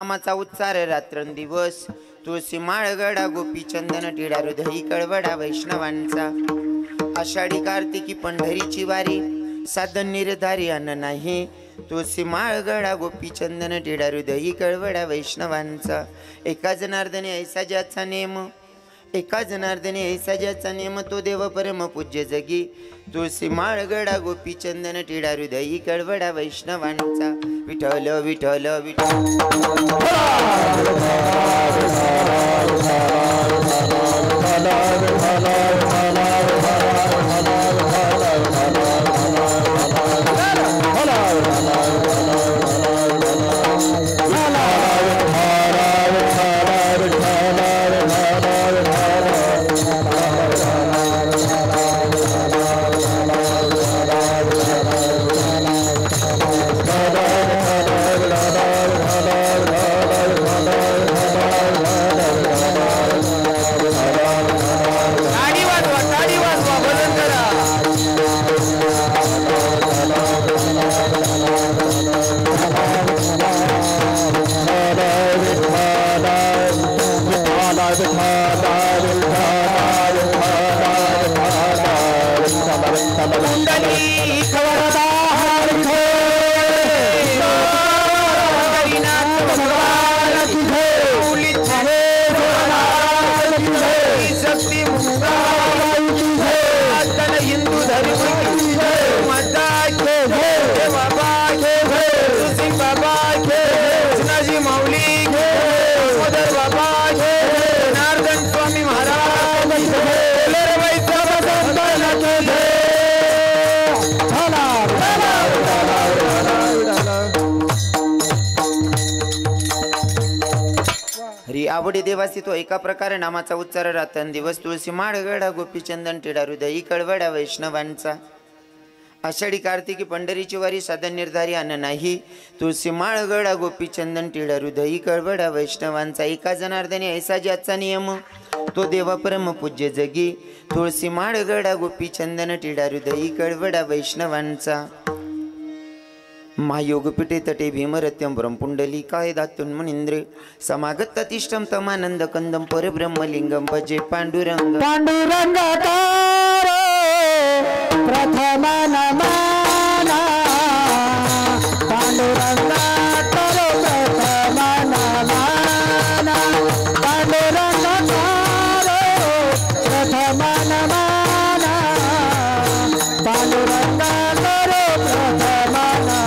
नामाचा उच्चार रात्रंदिवस तुळशी माळगडा गोपी चंदन टिळा हृदयी कळवडा वैष्णवांचा आषाढी कार्तिकी पंढरीची वारी साधन निर्धारी अन्न नाही तुळशी माळगडा गोपी चंदन टिळा हृदयी कळवडा वैष्णवांचा एका जनार्दने ऐसा ज्याचा नेम एका जनार्दने ऐसा ज्याचा नेम तो देव परम पूज्य जगी तुळशी माळगडा गोपी चंदन टिळा हृदयी कळवडा वैष्णवांचा विठ्ठल विठ्ठल विठ्ठल आवडी देवासी तो एका प्रकारे नामाचा उच्चार रात्रंदिवस तुळशी माळगडा गोपी चंदन टिळा हृदयी कळवडा वैष्णवांचा आषाढी कार्तिकी पंढरीची वारी साधन निर्धारी अन्न नाही तुळशी माळगडा गोपी चंदन टिळा हृदयी कळवडा वैष्णवांचा एका जनार्दने ऐसा ज्याचा नियम तो देवा परम पूज्य जगी तुळशी माळगडा गोपी चंदन टिळा हृदयी कळवडा वैष्णवांचा महायोगपीठे तटे भीमरत्यं ब्रह्मपुंडलिकाय दातुन मुनींद्र समागत तिष्ठं तमानंद कंदं परब्रह्मलिंगं भजे पांडुरंग पांडुरंगाकार प्रथम नमना पांडुरंगाकार प्रथम नमना पांडुरंगाकार प्रथम नमना पांडुरंगाकार प्रथम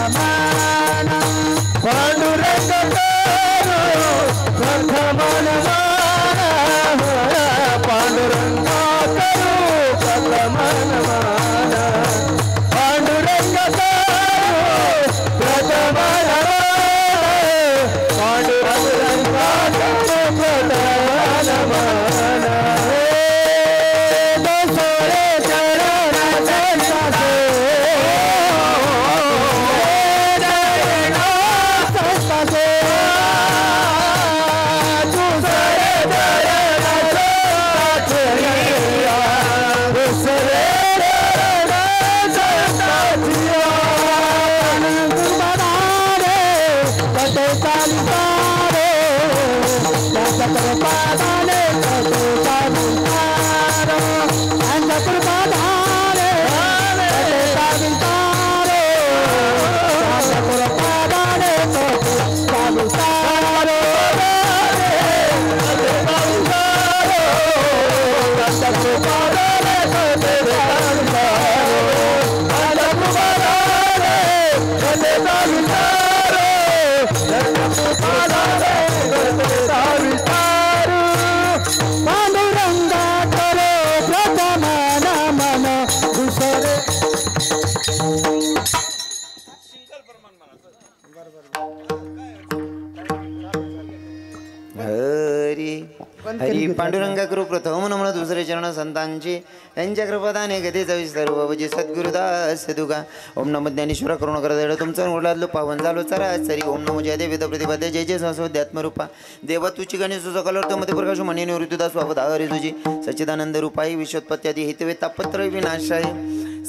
हरी पांडुरंगा करू प्रथम नमन दुसरे चरण संतांचे त्यांच्या कृपादाने गतीचा विस्तार बाबाजी सद्गुरुदास दुगा ओम नमो ज्ञानेश्वर करुणा करता तुमचा उरलादलो पावन झालो चरा सरी ओम नमो जय वेद प्रतिपाद्य जय जय संस्वध्यात्मरूपा देवा तुची गणेश सकलर्थ मध्ये प्रकाश मणी निवृत्तीदास स्वावधारी तुझी सच्चिदानंद रूपाई विश्वोत्पत्त्यादी हेतवे तापत्र विनाशाय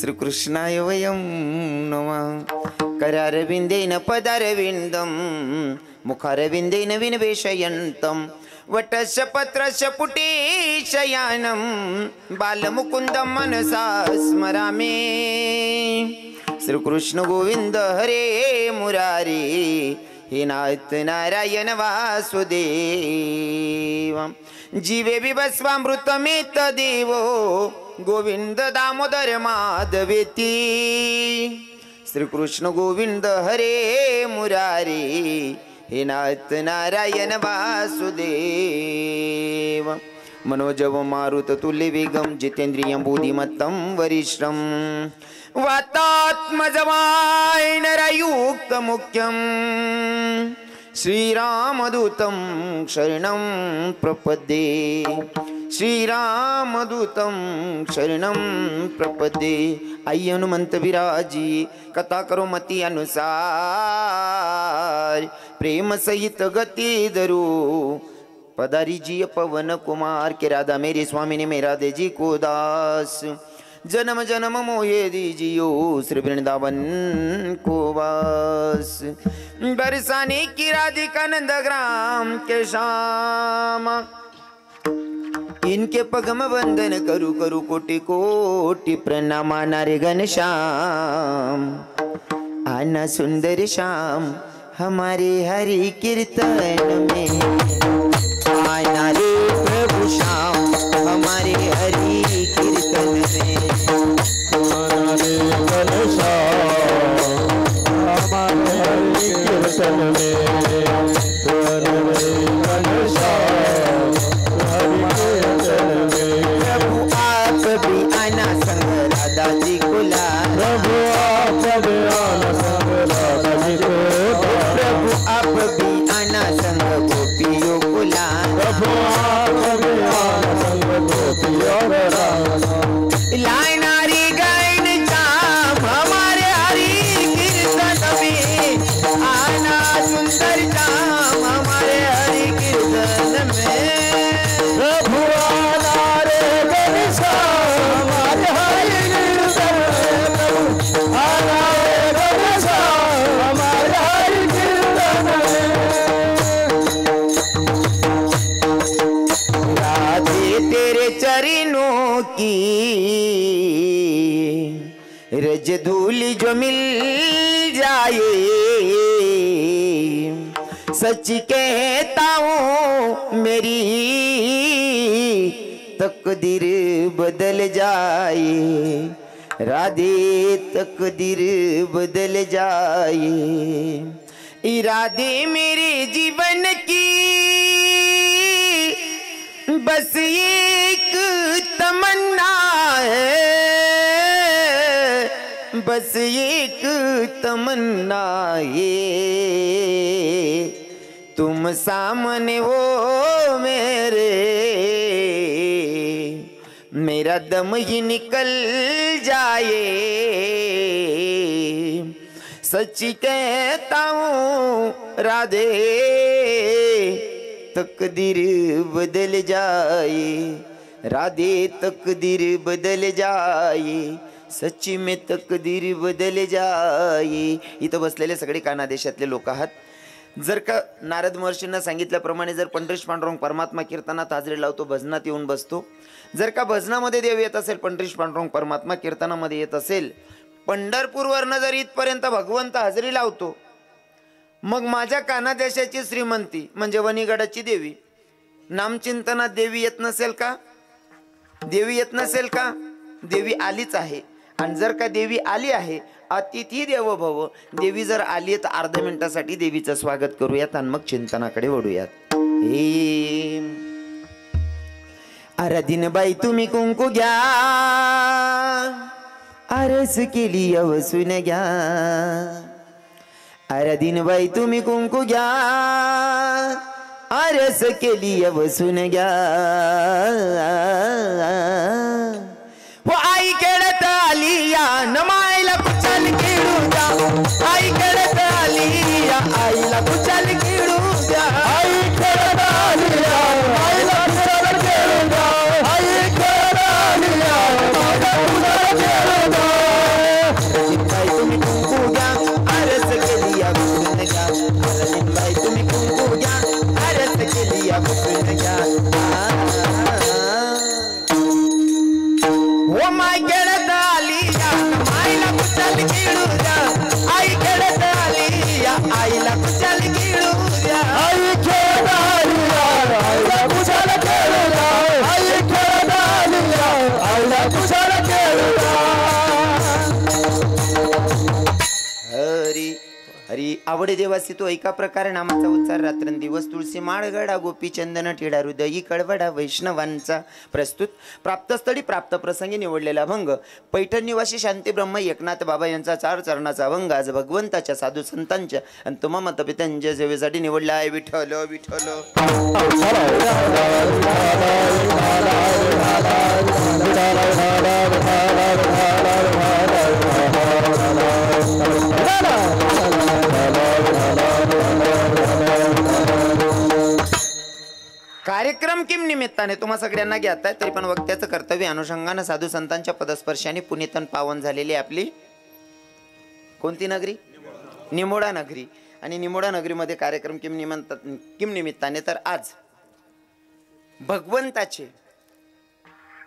श्रीकृष्णाय वयं नमः करारविंदेन पदारविंदम मुखारविंदे नवीन वेशयंतम वटस्य पत्रस्य पुटे शयानं बालमुकुन्दं मनसा स्मरामि श्रीकृष्ण गोविंद हरे मुरारी हे नाथ नारायण वासुदेव जीवे विभस्वामृतमेत देवो गोविंद दामोदर माधवेती श्रीकृष्ण गोविंद हरे मुरारी हे नाथ नारायण वासुदेव मनोजव मारुत तुल्य वेगम जितेंद्रियं बुद्धिमत्तं वरिष्ठं वातात्मजवाय नरयुक्त मुख्यं श्रीरामदूतं शरणं प्रपद्ये श्रीरामदूतं शरणं प्रपद्ये आई हनुमंत विराजी कथा करो मती अनुसार प्रेम सहित गति धरो पधारी जी पवन कुमार के राधा मेरी स्वामी ने मेरा दे जी को दास जन्म जन्म मोहे दीजियो श्री वृंदावन को वास बरसाने की राधिका नंद ग्राम के श्याम इनके पगम वंदन करू करू कोटि कोटि प्रणाम नारे घनश्याम आना सुंदर श्याम हमारे हरि कीर्तन में आना रे प्रभु श्याम हमारे हरि कीर्तन में आना रे घनश्याम हमारे हरि कीर्तन में आना रे घनश्याम प्रभु आप भी आना संग राधा जी को ला प्रभु आप भी आना संग राधा जी को प्रभु आप भी आना संग गोपियों को ला प्रभु आप भी आना संग गोपियों को ला लाए नारी गायन चाम हमारे हरि कीर्तन में आना सुंदर चाम हमारे हरि कीर्तन में प्रभु आना रे घनश्याम हमारे हरि कीर्तन में प्रभु आना रे घनश्याम हमारे हरि कीर्तन में राधे तेरे चरणों की रज धूल जो मिल जाए सच कहता हूँ मेरी तकदीर बदल जाए राधे तकदीर बदल जाए इरादे मेरे जीवन की बस एक तमन्ना है बस एक तमन्ना है तुम सामने हो मेरे मेरा दम ही निकल जाए सच कहता हूँ राधे तकदीर बदल जाए राधे तकदीर बदल जाए सच्ची में तकदीर बदल जाए। इथं बसलेले सगळे काना देशातले लोक आहात। जर का नारद महर्षींना सांगितल्याप्रमाणे जर पंढरीश पांडुरंग परमात्मा कीर्तनात हाजरी लावतो, भजनात येऊन बसतो, जर का भजनामध्ये देव येत असेल, पंढरीश पांडुरंग परमात्मा कीर्तनामध्ये येत असेल, पंढरपूरवरनं जर इथपर्यंत भगवंत हाजरी लावतो, मग माझ्या काना देशाची श्रीमंती म्हणजे वणीगडाची देवी, नामचिंतनात देवी येत नसेल का? देवी येत नसेल का? देवी आलीच आहे। आणि जर का देवी आली आहे, अतिथी देवो भव, देवी जर आली तर अर्ध्या मिनिटासाठी देवीचं स्वागत करूयात आणि मग चिंतनाकडे वळूयात। हे आराधीन बाई तुम्ही कुंकू घ्या, आरस केली अवसून घ्या। आराधीन बाई तुम्ही कुंकू घ्या, आरस केली अवसून घ्या। वो आई खेळत आली या नमाईला कुचल खेळू द्या, आई खेळत आली या आईला कुचल खेळू द्या। आई खेळत आली या आईला कुचल खेळू द्या, आई खेळत आली या आईला कुचल खेळू द्या। बाई तुम्ही कुंकू घ्या, आरस केली अवसून घ्या। बाई तुम्ही या बसून घ्या ओ माय खेळत आली या माईला कुशाल खेळू द्या आई खेळत आली या आईला कुशाल खेळू द्या आई खेळत आली या आईला कुशाल खेळू द्या आई खेळत आली या आईला कुशाल खेळू द्या हरी हरी आवडे देवासी तो एका प्रकारे नामाचा उच्चार रात्रंदिवस तुळशी माळगडा गोपी चंदन टिळा हृदयी कळवडा वैष्णवांचा प्रस्तुत प्राप्तस्थळी प्राप्त प्रसंगी निवडलेला भंग पैठण निवासी शांती ब्रह्म एकनाथ बाबा यांचा 4 चरणाचा भंग आज भगवंताच्या साधू संतांच्या आणि तुम्हा मतपित्यांच्या सेवेसाठी निवडला आहे विठ्ठल विठ्ठल कार्यक्रम किम निमित्ताने तुम्हा सगळ्यांना घेत आहे तरी पण वक्त्याचं कर्तव्य अनुषंगानं साधू संतांच्या पदस्पर्शाने पुनीतन पावन झालेली आपली कोणती नगरी निमोडा नगरी आणि निमोडा नगरीमध्ये कार्यक्रम किम निमित्ताने तर आज भगवंताचे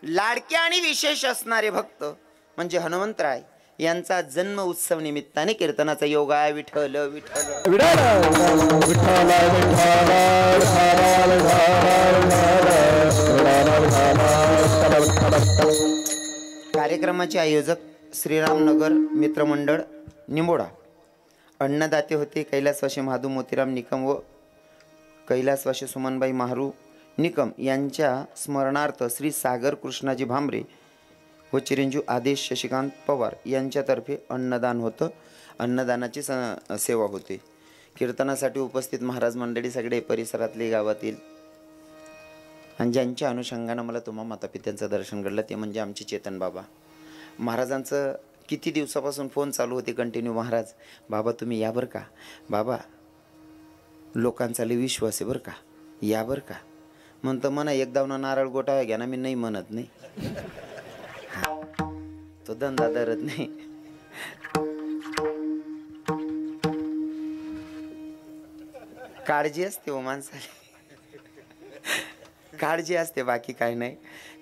लाडके आणि विशेष असणारे भक्त म्हणजे हनुमंतराय यांचा जन्म उत्सव निमित्ताने कीर्तनाचा योग आहे विठ्ठल विठ्ठल कार्यक्रमाचे आयोजक श्रीरामनगर मित्रमंडळ निमोडा अन्नदाते होते कैलासवासी महादू मोतीराम निकम व कैलासवासी सुमनबाई माहरू निकम यांच्या स्मरणार्थ श्री सागर कृष्णाजी भांबरे व चिरंजीव आदेश शशिकांत पवार यांच्यातर्फे अन्नदान होतं अन्नदानाची सेवा होते कीर्तनासाठी उपस्थित महाराज मंडळी सगळे परिसरातले गावातील आणि ज्यांच्या अनुषंगानं मला तुम्हा मातापित्यांचं दर्शन घडलं ते म्हणजे आमचे चेतन बाबा महाराजांचं किती दिवसापासून फोन चालू होते कंटिन्यू महाराज बाबा तुम्ही या बरं का बाबा लोकांचा लय विश्वास आहे बरं का या बरं का म्हणतं म्हणा एकदा नारळ गोटा घ्या ना मी नाही म्हणत नाही तो धंदा धरत नाही काळजी असते हो माणसाला काळजी असते बाकी काही नाही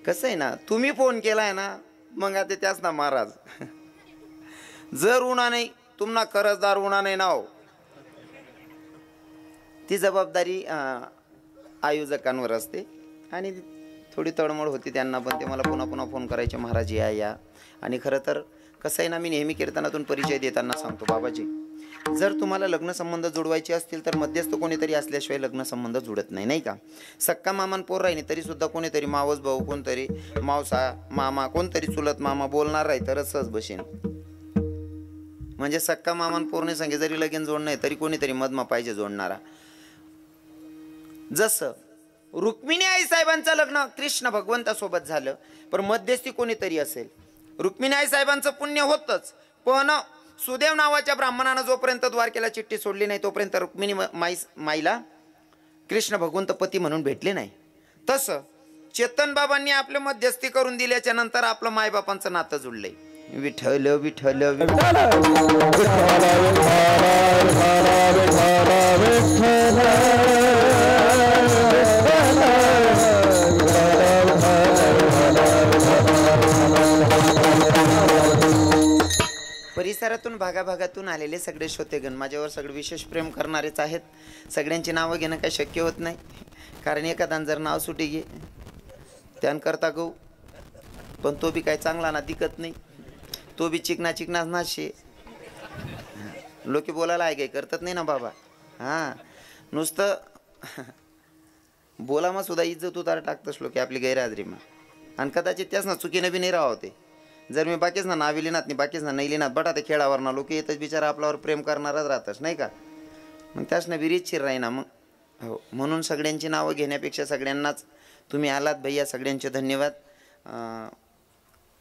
कसं आहे ना तुम्ही फोन केलाय ना मग आता त्याच ना महाराज जर उन्हा नाही तुम्हाला कर्जदार उन्हा नाही ना हो ती जबाबदारी आयोजकांवर असते आणि थोडी तळमळ होती त्यांना पण ते मला पुन्हा पुन्हा फोन करायचे महाराज या आणि खरं तर कसं आहे ना मी नेहमी कीर्तनातून परिचय देताना सांगतो बाबाजी जर तुम्हाला लग्न संबंध जुळवायचे असतील तर मध्यस्थ कोणीतरी असल्याशिवाय लग्न संबंध जुळत नाही नाही का सक्का मामान पोर राहिली तरी सुद्धा कोणीतरी मावस भाऊ कोणतरी मावसा मामा कोणतरी चुलत मामा बोलणार राही तरच सहज बसेन म्हणजे सक्का मामान पोरने सांगे जरी लगीन जोड नाही तरी कोणीतरी मधमा पाहिजे जोडणारा जसं रुक्मिणी आई साहेबांचं लग्न कृष्ण भगवंतासोबत झालं पण मध्यस्थी कोणीतरी असेल रुक्मिणी आई साहेबांचं पुण्य होतच पण सुदेव नावाच्या ब्राह्मणानं जोपर्यंत द्वारकेला चिठ्ठी सोडली नाही तोपर्यंत रुक्मिणी माईला कृष्ण भगवंत पती म्हणून भेटले नाही तसं चेतन बाबांनी आपलं मध्यस्थी करून दिल्याच्या नंतर आपलं मायबापांचं नातं जुळलंय विठ्ठल विठ्ठल परिसरातून भागाभागातून आलेले सगळे श्रोतेगण माझ्यावर सगळे विशेष प्रेम करणारेच आहेत सगळ्यांची नावं घेणं काही शक्य होत नाही कारण एखादान जर नाव सुटी घे त्यानकरता गहू पण तो बी काही चांगला ना दिकत नाही तो बी चिकनाच नाशे लोक बोलायला आहे काही करतात नाही ना बाबा हां नुसतं बोलामा सुद्धा इज्जत उतार टाकतस लोक आपली गैरहाजरीमा आणि कदाचित त्याच ना चुकीनं बी नाही राहते जर मी बाकीच ना नावी लिहिनात नाही बाकीच ना नाही लिहिनात बटा ते खेळावर ना लोक येतच बिचारा आपल्यावर प्रेम करणारच राहतच नाही का मग त्याच ना विरीतशीर राही ना मग हो म्हणून सगळ्यांची नावं घेण्यापेक्षा सगळ्यांनाच तुम्ही आलात भैया सगळ्यांचे धन्यवाद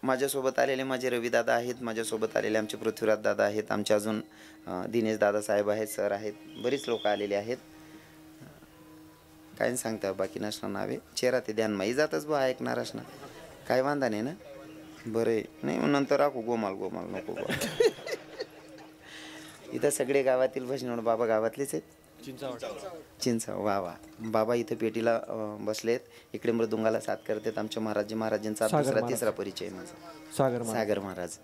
माझ्यासोबत आलेले माझे रविदादा आहेत माझ्यासोबत आलेले आमचे पृथ्वीराज दादा आहेत आमचे अजून दिनेश दादा साहेब आहेत सर आहेत बरीच लोक आलेले आहेत काय सांगता बाकी नसणार नावे चेहरा ते ध्यान माही जातच बा ऐकणार असणार काय वांधा नाही ना बरं नाही नंतर राखू गोमाल नको इथं सगळे गावातील भजनोड बाबा गावातलेच आहेत चिंचा वा वा. बाबा इथे पेटीला बसलेत, इकडे मृदुंगाला साथ करतात आमचे महाराजी महाराजांचा दुसरा तिसरा परिचय माझा सागर महाराज.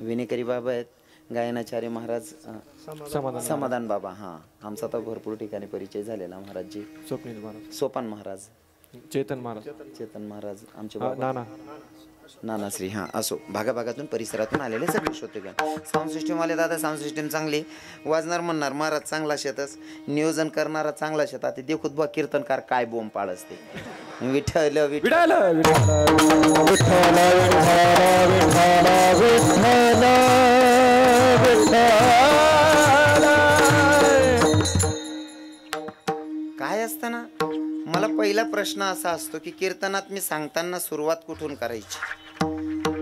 विनेकरी बाबा आहेत, गायनाचार्य महाराज समाधान बाबा. हां, आमचा तर भरपूर ठिकाणी परिचय झालेला. महाराजजी सोपान महाराज, चेतन महाराज आमचे बाबा नानाश्री. हां, असो भागाभागातून परिसरातून आलेले सगळे श्रोतेगण. साऊंड सिस्टीम वाले दादा, साऊंड सिस्टीम चांगली, वाजणार म्हणणार महाराज चांगला शेतच, नियोजन करणारा चांगला शेत. आता देखूत बा कीर्तनकार काय बोंब पाळ असते. विठ्ठल विठ्ठल काय असतं ना, मला पहिला प्रश्न असा असतो की कीर्तनात मी सांगताना सुरुवात कुठून करायची.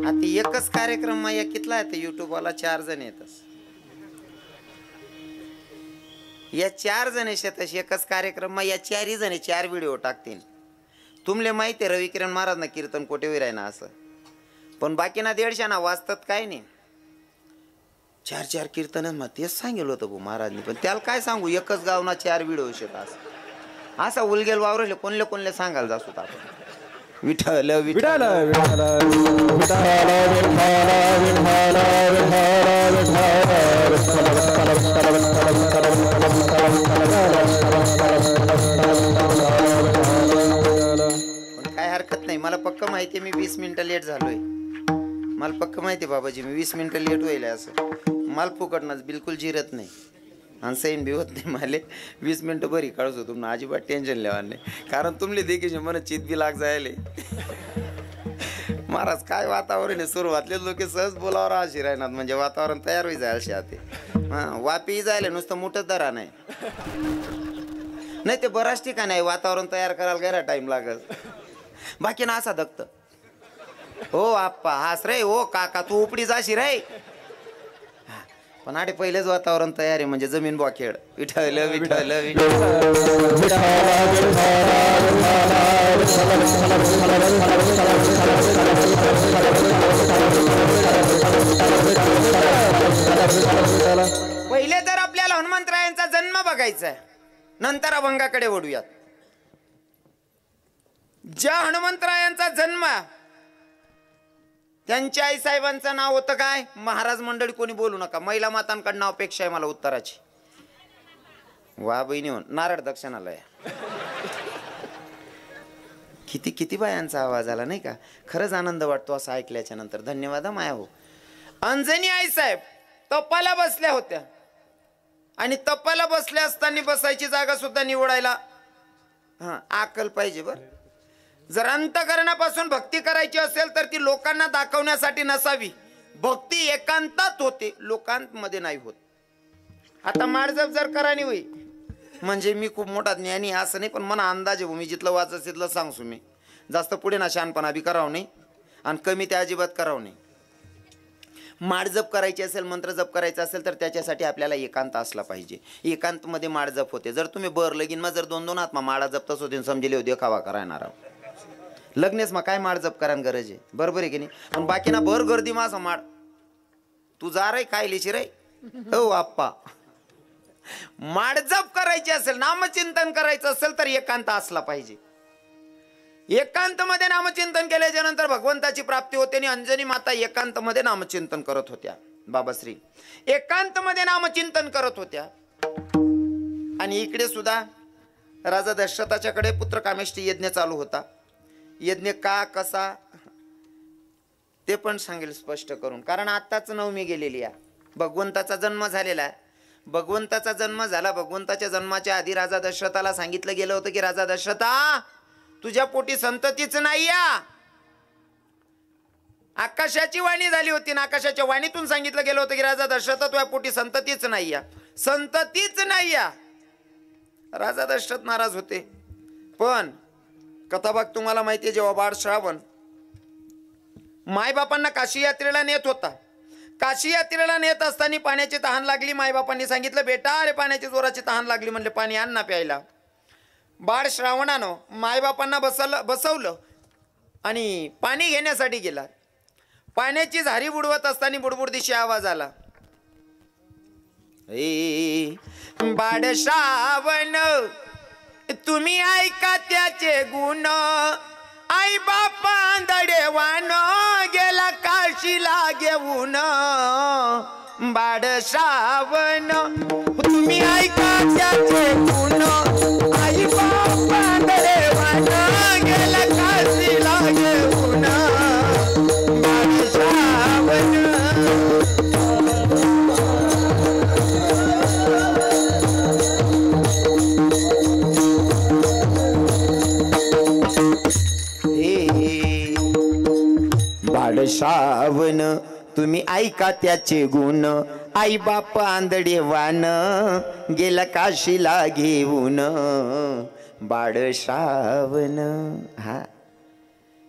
आता एकच कार्यक्रम या कितला आहे, युट्यूबवाला 4 जण येतच, या 4 जण येतच एकच कार्यक्रम या 4ही जण 4 व्हिडिओ टाकतील. तुमले माहिती आहे रविकिरण महाराज ना कीर्तन कोठे विराय ना असं, पण बाकी ना 150 ना वाचतात काय नाही. 4 कीर्तन मग तेच सांगितलं होतं भाऊ महाराजनी, पण त्याला काय सांगू, एकच गाव ना 4 व्हिडिओ येतात. असा उलगेल वावरले कोणले सांगायला जासोत आपण. विठ्ठल विठ्ठल काय हरकत नाही. मला पक्क माहिती आहे मी 20 मिनिटं लेट झालोय. मला पक्क माहिती आहे बाबाजी मी 20 मिनिटं लेट होईल असं. मला फुकटणार बिलकुल जिरत नाही आणि सैन बी होत नाही. मला 20 मिनिटं बरी काढतो तुम्हाला, अजिबात टेन्शन लेवा नाही. कारण तुमले देखील मला चित बी लाग जायले. महाराज काय वातावरण आहे, सुरुवातले लोक सहज बोलावर अशी राहणार, म्हणजे वातावरण तयार होई जायला शाते. हां, वापी जायला नुसतं मोठंच दरा नाही ते बराच ठिकाण आहे वातावरण तयार करायला गैरा टाईम लागत. बाकी ना असा दक्त हो आप्पा हास रे, हो काका तू उपडी जाशी रे, पण आडे पहिलेच वातावरण तयार आहे म्हणजे जमीन बॉखेड. विठ्ठल विठ्ठल पहिले तर आपल्याला हनुमंतरायांचा जन्म बघायचा आहे, नंतर अभंगाकडे वळूयात. ज्या हनुमंतरायांचा जन्म त्यांच्या आई साहेबांचं नाव होतं काय, महाराज मंडळी कोणी बोलू नका, महिला मातांकडे नाव अपेक्षा आहे मला उत्तराची. वा बहिणी नारळ दक्षिणालय. किती किती बायांचा आवाज आला नाही का, खरंच आनंद वाटतो असं ऐकल्याच्या नंतर. धन्यवाद माया हो. अंजनी आई साहेब तपाला बसल्या होत्या आणि तपाला बसल्या असताना बसायची जागा सुद्धा निवडायला अक्कल पाहिजे बर. जर अंतकरणापासून भक्ती करायची असेल तर ती लोकांना दाखवण्यासाठी नसावी. भक्ती एकांतात होते, लोकांमध्ये नाही होत. आता माळजप जर करानी होई म्हणजे मी खूप मोठा ज्ञानी असं नाही, पण मला अंदाज आहे, मी जिथलं वाचत तिथलं सांगसू. मी जास्त पुढे ना शहाणपणा बी करावं नाही आणि कमी त्या अजिबात करावं नाही. माळजप करायची असेल, मंत्र जप करायचा असेल तर त्याच्यासाठी आपल्याला एकांत असला पाहिजे. एकांतमध्ये माळजप होते. जर तुम्ही बर लगीन मग जर 2-2 आत्मा माळा जपताच होते समजले हो देखावा करायणार लग्नेच मग काय माळ जप करायला गरज आहे, बरोबर आहे की नाही. पण बाकी ना भर गर्दी मा असं माळ तू जा रे काय लिशी रे हो आप्पा. माळ जप करायची असेल, नामचिंतन करायचं असेल तर एकांत असला पाहिजे. एकांत मध्ये नामचिंतन केल्याच्या नंतर भगवंताची प्राप्ती होते. आणि अंजनी माता एकांत मध्ये नामचिंतन करत होत्या. बाबाश्री एकांत मध्ये नामचिंतन करत होत्या. आणि इकडे सुद्धा राजा दशरथाच्याकडे पुत्र कामेष्टी यज्ञ चालू होता. यज्ञ का कसा ते पण सांगेल स्पष्ट करून, कारण आत्ताच नवमी गेलेली आहे. भगवंताचा जन्म झालेला आहे. भगवंताचा जन्म झाला. भगवंताच्या जन्माच्या आधी राजा दशरथाला सांगितलं गेलं होतं की राजा दशरथा तुझ्या पोटी संततीच नाही या. आकाशाची वाणी झाली होती ना, आकाशाच्या वाणीतून सांगितलं गेलं होतं की राजा दशरथ तुझ्या पोटी संततीच नाही या, संततीच नाही या. राजा दशरथ नाराज होते. पण कथाभाग तुम्हाला माहिती आहे, जेव्हा बाळ श्रावण मायबापांना काशी यात्रेला नेत होता. काशी यात्रेला नेत असताना पाण्याची तहान लागली. मायबापांनी सांगितलं बेटा अरे पाण्याची जोराची तहान लागली, म्हणले पाणी आण ना प्यायला. बाळ श्रावणानं मायबापांना बसवलं आणि पाणी घेण्यासाठी गेला. पाण्याची झारी बुडवत असताना बुडबुड दिशी आवाज आला. बाळ श्रावण तुम्ही ऐका त्याचे गुण आई बापा आंधळेवान गेला काशीला घेऊन बाळ श्रावण तुम्ही ऐका त्याचे गुण आई बापा आंधळेवान गेला काशीला घेऊन बाळ श्रावण श्रावण तुम्ही ऐका त्याचे गुण आई बाप आंधळेवान गेला काशीला घेऊन बाळ श्रावण. हा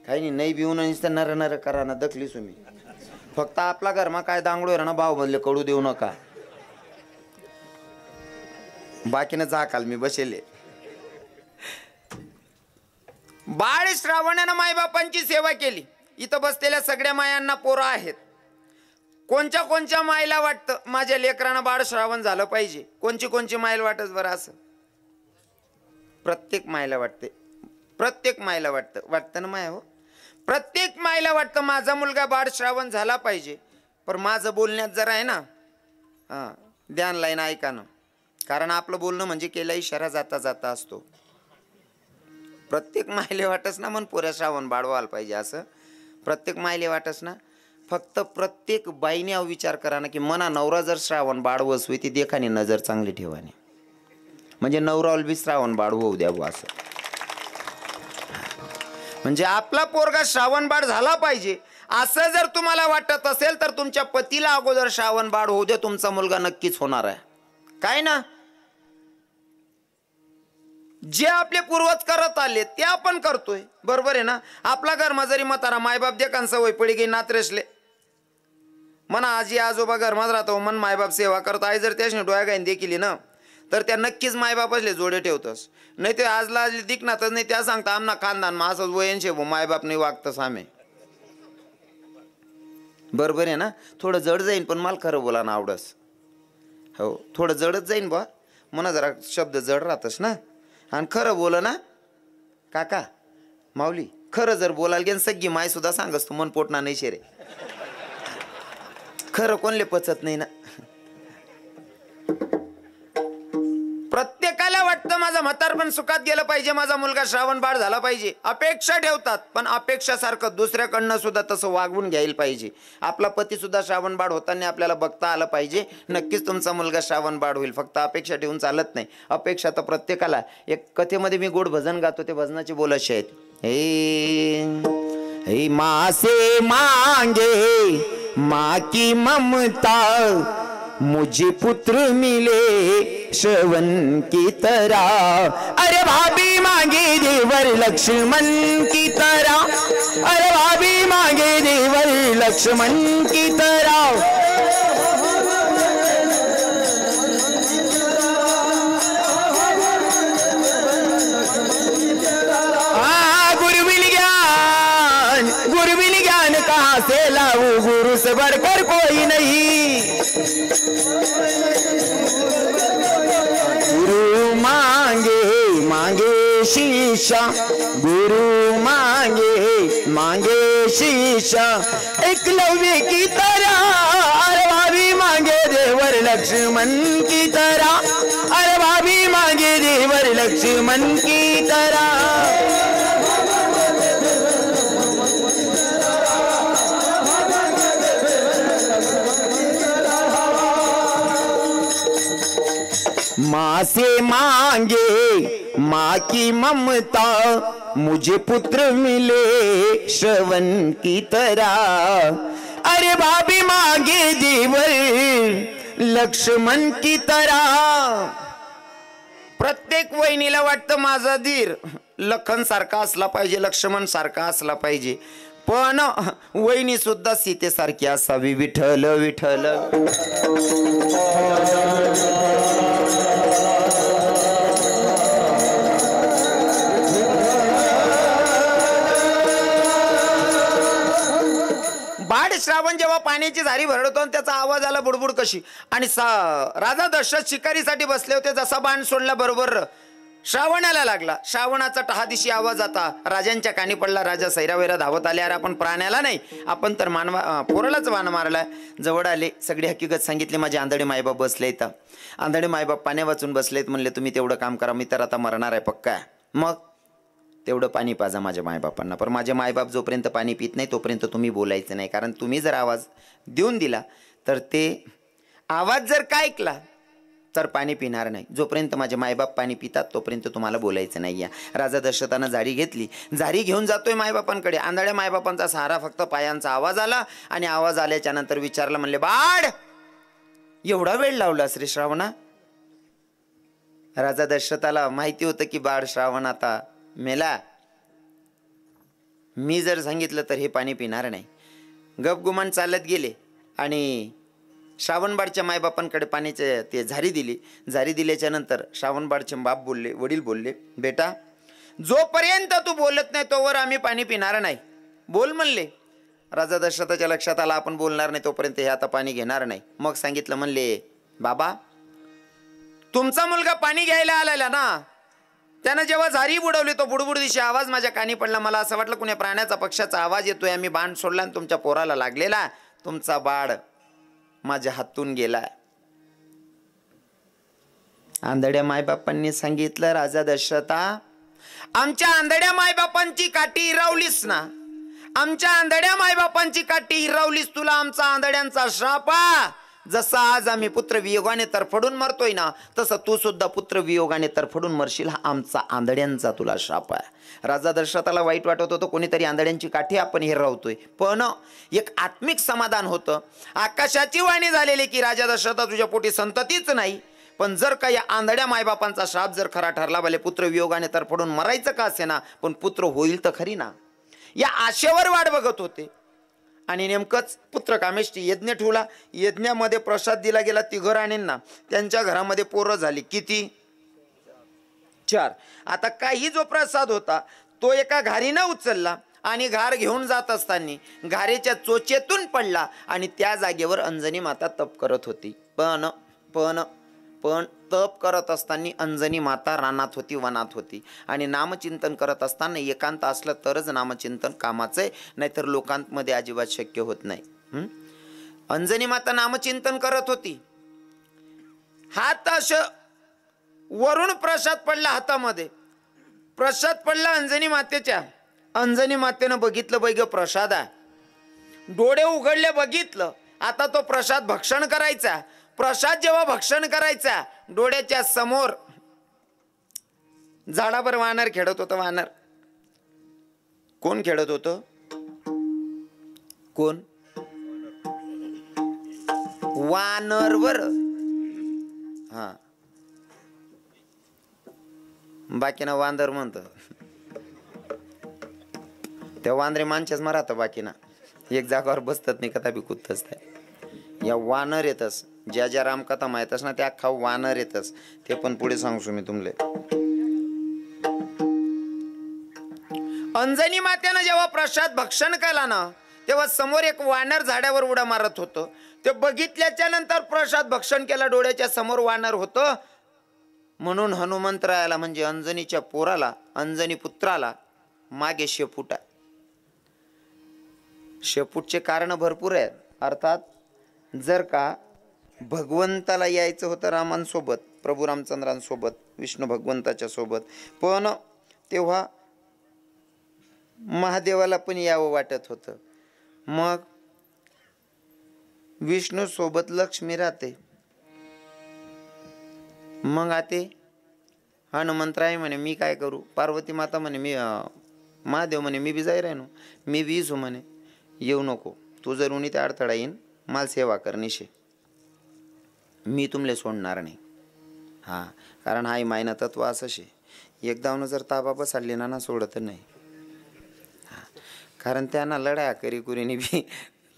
काही नाही बिऊन नर नर करा ना दखली तुम्ही फक्त आपला घरमा काय दांगडो ना भाव मधले कडू देऊ नका बाकीनं जा काल मी बसेले. बाळ श्रावणानं मायबापांची सेवा केली. इथं बसलेल्या सगळ्या मायांना पोरं आहेत. कोणच्या कोणच्या मायला वाटतं माझ्या लेकरांना बाळ श्रावण झालं पाहिजे. कोणची मायला वाटत बरं असं प्रत्येक मायला वाटते. प्रत्येक मायला वाटतं ना माय हो. प्रत्येक मायला वाटतं माझा मुलगा बाळ श्रावण झाला पाहिजे. पण माझं बोलण्यात जरा आहे ना ध्यान लाईन ऐका ना कारण आपलं बोलणं म्हणजे केला इशारा जाता जाता असतो. प्रत्येक मायले वाटच ना मन पुऱ्या श्रावण बाळ व्हायला पाहिजे असं प्रत्येक मायले वाटच ना. फक्त प्रत्येक बाईने विचार करा ना की मना नवरा जर श्रावण बाळ वसवी ती देखाने नजर चांगली ठेवाने म्हणजे नवराला बी श्रावण बाळ होऊ द्यावं असं. म्हणजे आपला पोरगा श्रावण बाळ झाला पाहिजे असं जर तुम्हाला वाटत असेल तर तुमच्या पतीला अगोदर श्रावण बाळ होऊ दे तुमचा मुलगा नक्कीच होणार आहे. काय ना जे आपले पूर्वज करत आले ते आपण करतोय बरोबर आहे ना. आपला घरमा जरी म्हातारा मायबाप देखान सवय पडी गई नात्रेसले म्हणा आजी आजोबा घरमाच राहतो मन मायबाप सेवा करतो आई जर त्याने डोळ्या गायन देखील ना तर त्या नक्कीच मायबापसले जोडे ठेवतस. नाही ते आजला दिखनातच नाही त्या सांगता आमना खानदान मा असंच वयनशे मायबाप नाही वागतस आम्ही बरोबर आहे ना. थोडं जड जाईन पण मला खरं बोला ना आवडस हो थोडं जडच जाईन बा म्हणा जरा शब्द जड राहतस ना आणि खरं बोल ना काका माऊली खरं जर बोलाल गेन सगळी माय सुद्धा सांगस तू मन पोटना नाही शेरे खरं कोणले पचत नाही ना. प्रत्येकाला वाटतं माझं म्हातारपण सुखात गेलं पाहिजे माझा मुलगा श्रावण बाळ झाला पाहिजे. अपेक्षा ठेवतात पण अपेक्षासारखं दुसऱ्याकडनं सुद्धा तसं वागवून घ्यायला पाहिजे. आपला पती सुद्धा श्रावण बाळ होताना आपल्याला बघता आलं पाहिजे. नक्कीच तुमचा मुलगा श्रावण बाळ होईल. फक्त अपेक्षा ठेवून चालत नाही. अपेक्षा तर प्रत्येकाला. एक कथेमध्ये मी गोड भजन गातो ते भजनाचे बोल असे आहेत. हे मासे मांगे माँ की ममता मुझे पुत्र मिले श्रवण की तरह अरे भाभी मांगे देवर लक्ष्मण की तरह अरे भाभी मांगे देवर लक्ष्मण की तरह गुरु ज्ञान कहाँ से लाऊं गुरु से बढ़कर कोई नहीं गुरु मांगे मांगे शीशा गुरु मांगे मांगे शीशा एकलव्य की तरह अरे भाभी मांगे देवर लक्ष्मण की तरह अरे भाभी मांगे देवर लक्ष्मण की तरह माँ से मांगे माँ की ममता मुझे पुत्र मिले श्रवण की तरह अरे भाभी मांगे देवर लक्ष्मण की तरह. प्रत्येक वहिनीला वाटतं माझा धीर लखन सारखा असला पाहिजे लक्ष्मण सारखा असला पाहिजे पण वहिनी सुद्धा सीतेसारखी असावी. विठ्ठल विठ्ठल बाळ श्रावण श्रावण जेव्हा पाण्याची झारी भरडतो आणि त्याचा आवाज आला बुडबुड कशी, आणि राजा दशरथ शिकारीसाठी बसले होते, जसा बाण सोडला बरोबर श्रावणाला लागला. श्रावणाचा टहादिशी आवाज आता राजांच्या कानी पडला. राजा सैरावैरा धावत आले. अरे आपण प्राण्याला नाही, आपण तर पोरालाच बाण मारला. जवळ आले, सगळी हकीकत सांगितली. माझे आंधळे मायबाप बसले इथं. आंधळे मायबाप पाण्या वाचून बसलेत. म्हणले तुम्ही तेवढं काम करा, मी तर आता मरणार आहे पक्का. मग तेवढं पाणी पाजा माझ्या मायबापांना. पण माझे मायबाप जोपर्यंत पाणी पित नाही तोपर्यंत तुम्ही बोलायचं नाही. कारण तुम्ही जर आवाज देऊन दिला तर ते आवाज जर का ऐकला तर पाणी पिणार नाही. जोपर्यंत माझे मायबाप पाणी पितात तोपर्यंत तुम्हाला बोलायचं नाही. राजा दशरथानं जारी घेतली. जारी घेऊन जातोय मायबापांकडे. आंधळ्या मायबापांचा सहारा फक्त पायांचा आवाज आला. आणि आवाज आल्याच्या नंतर विचारलं, म्हणले बाळ एवढा वेळ लावलास रे श्रावणा? राजा दशरथाला माहिती होतं की बाळ श्रावण आता मेला. मी जर सांगितलं तर हे पाणी पिणार नाही. गपगुमान चालत गेले आणि श्रावणबाळच्या मायबापांकडे पाण्याचे ते झारी दिली. झारी दिल्याच्या नंतर श्रावणबाळचे बाप बोलले, वडील बोलले, बेटा जोपर्यंत तू बोलत नाही तोवर आम्ही पाणी पिणार नाही. बोल म्हणले. राजा दशरथाच्या लक्षात आला आपण बोलणार नाही तोपर्यंत हे आता पाणी घेणार नाही. मग सांगितलं, म्हणले बाबा तुमचा मुलगा पाणी घ्यायला आलेला ना, त्यानं जेव्हा झारी बुडवली तो बुडबुड दिशी आवाज माझ्या कानी पडला. मला असं वाटलं कुण्या प्राण्याचा पक्षाचा आवाज येतोय. आम्ही बाण सोडला आणि तुमच्या पोराला लागलेला. तुमचा बाळ माझ्या हातून गेला. आंधळ्या मायबापांनी सांगितलं, राजा दशरथा आमच्या आंधळ्या मायबापांची काठी हिरावलीस ना, आमच्या आंधळ्या मायबापांची काठी हिरावलीस, तुला आमचा आंधळ्यांचा श्राप. जसा आज आम्ही पुत्र वियोगाने तरफडून मरतोय ना, तसं तू सुद्धा पुत्र वियोगाने तरफडून मरशील. हा आमचा आंधळ्यांचा तुला श्राप आहे. राजा दशरथाला वाईट वाटत होतं, कोणीतरी आंधळ्यांची काठी आपण हिरावतोय. पण एक आत्मिक समाधान होतं. आकाशाची वाणी झालेली की राजा दशरथा तुझ्या पोटी संततीच नाही, पण जर का या आंधळ्या मायबापांचा श्राप जर खरा ठरला, भले पुत्र वियोगाने तरफडून मरायचं का असे ना, पण पुत्र होईल तर खरी ना. या आशेवर वाट बघत होते. आणि नेमकंच पुत्र कामेष्टी यज्ञ ठेवला. यज्ञामध्ये प्रसाद दिला गेला 3 राणींना. त्यांच्या घरामध्ये पोरं झाली. किती? 4. आता काही जो प्रसाद होता तो एका घारीनं उचलला आणि घार घेऊन जात असताना घारेच्या चोचेतून पडला आणि त्या जागेवर अंजनी माता तप करत होती. पण तप करत असताना अंजनी माता रानात होती, वनात होती. आणि नामचिंतन करत असताना एकांत असलं तरच नामचिंतन कामाचं आहे, नाहीतर लोकांमध्ये अजिबात शक्य होत नाही. अंजनी माता नामचिंतन करत होती. हात असं वरून प्रसाद पडला, हातामध्ये प्रसाद पडला अंजनी मातेच्या. अंजनी मातेनं बघितलं, बैग प्रसाद आहे. डोळे उघडले, बघितलं. आता तो प्रसाद भक्षण करायचा. प्रसाद जेव्हा भक्षण करायचा, डोळ्याच्या समोर झाडावर वानर खेळत होतं. वानर कोण खेळत होतं? कोण? वानरवर. हा, बाकीना वांदर म्हणत. त्या वांदरे माणसेच मारत, बाकीना एक जागावर बसतात नाही, कथा बी कुदतच. या वानर येतस, ज्या ज्या रामकथा माहितस ना त्या अख्खा वानर येतस. ते पण पुढे सांगतो मी तुमले. अंजनी मातेनं जेव्हा प्रसाद भक्षण केला ना, तेव्हा समोर एक वानर झाडावर उड्या मारत होतं. ते बघितल्याच्या नंतर प्रसाद भक्षण केला. डोळ्याच्या समोर वानर होतं. म्हणून हनुमंतरायाला म्हणजे अंजनीच्या पोराला, अंजनी पुत्राला मागे शेपूट आहे. शेपूटचे कारण भरपूर आहेत. अर्थात जर का भगवंताला यायचं होतं रामांसोबत, प्रभू रामचंद्रांसोबत, विष्णू भगवंताच्या सोबत, पण तेव्हा महादेवाला पण यावं वाटत होतं. मग विष्णू सोबत लक्ष्मी राहते. मग आते हनुमंतराय म्हणे मी काय करू? पार्वती माता म्हणे मी महादेव म्हणे मी बी जाई राहिनो, मी बी येसू म्हणे. येऊ नको, तू जर उन्ही त्या अडथळा येईन, माल सेवा कर निशे, मी तुमले सोडणार नाही. हां, कारण हाय मायना तत्व असं शे, एकदावनं जर ताबा बसाडली ना सोडत नाही. हां, कारण त्यांना लढाया करी कुरीने बी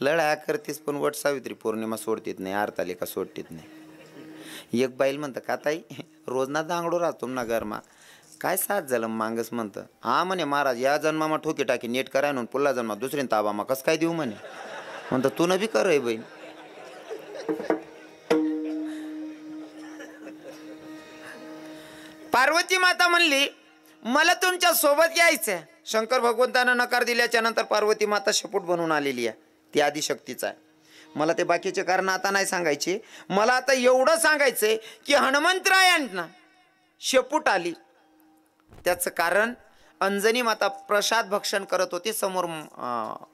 लढाया करतेस, पण वट सावित्री पौर्णिमा सोडतीत नाही, हरतालिका सोडतीत नाही. एक बाईल म्हणतं का ताई रोज ना दांगडो राहतो ना घरमा, काय साथ झालं मांगस म्हणतं. हां म्हणे महाराज, या जन्मामा ठोकी टाकी नीट कराय म्हणून पुढला जन्मा दुसरीन ताबामा कसं काय देऊ म्हणे. म्हणतो तू न बी कर रे बहीण. पार्वती माता म्हणली मला तुमच्या सोबत यायचंय. शंकर भगवंतानं नकार दिल्याच्या नंतर पार्वती माता शेपूट बनवून आलेली आहे. ती आदिशक्तीचा आहे. मला ते बाकीचे कारण आता नाही सांगायचे. मला आता एवढं सांगायचंय की हनुमंतरायांना शेपूट आली त्याचं कारण अंजनी माता प्रसाद भक्षण करत होते. समोर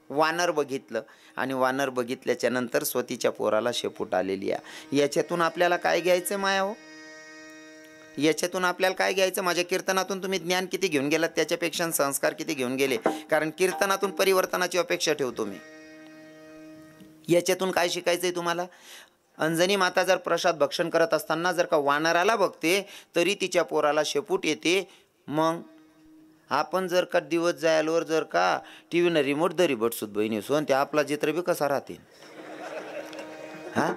वानर बघितलं आणि वानर बघितल्याच्या नंतर स्वतीच्या पोराला शेपूट आलेली आहे. याच्यातून आपल्याला काय घ्यायचं माया हो? याच्यातून आपल्याला काय घ्यायचं? माझ्या कीर्तनातून तुम्ही ज्ञान किती घेऊन गेलात त्याच्यापेक्षा संस्कार किती घेऊन गेले. कारण कीर्तनातून परिवर्तनाची अपेक्षा ठेवतो मी. याच्यातून काय शिकायचंय तुम्हाला? अंजनी माता जर प्रसाद भक्षण करत असताना जर का वानराला बघते तरी तिच्या पोराला शेपूट येते. मग आपण जर का दिवस जायलावर जर का टी व्हीनं रिमोट धरी बटसूत बहिणी सोन ते आपला चित्र बी कसा राहते. हा,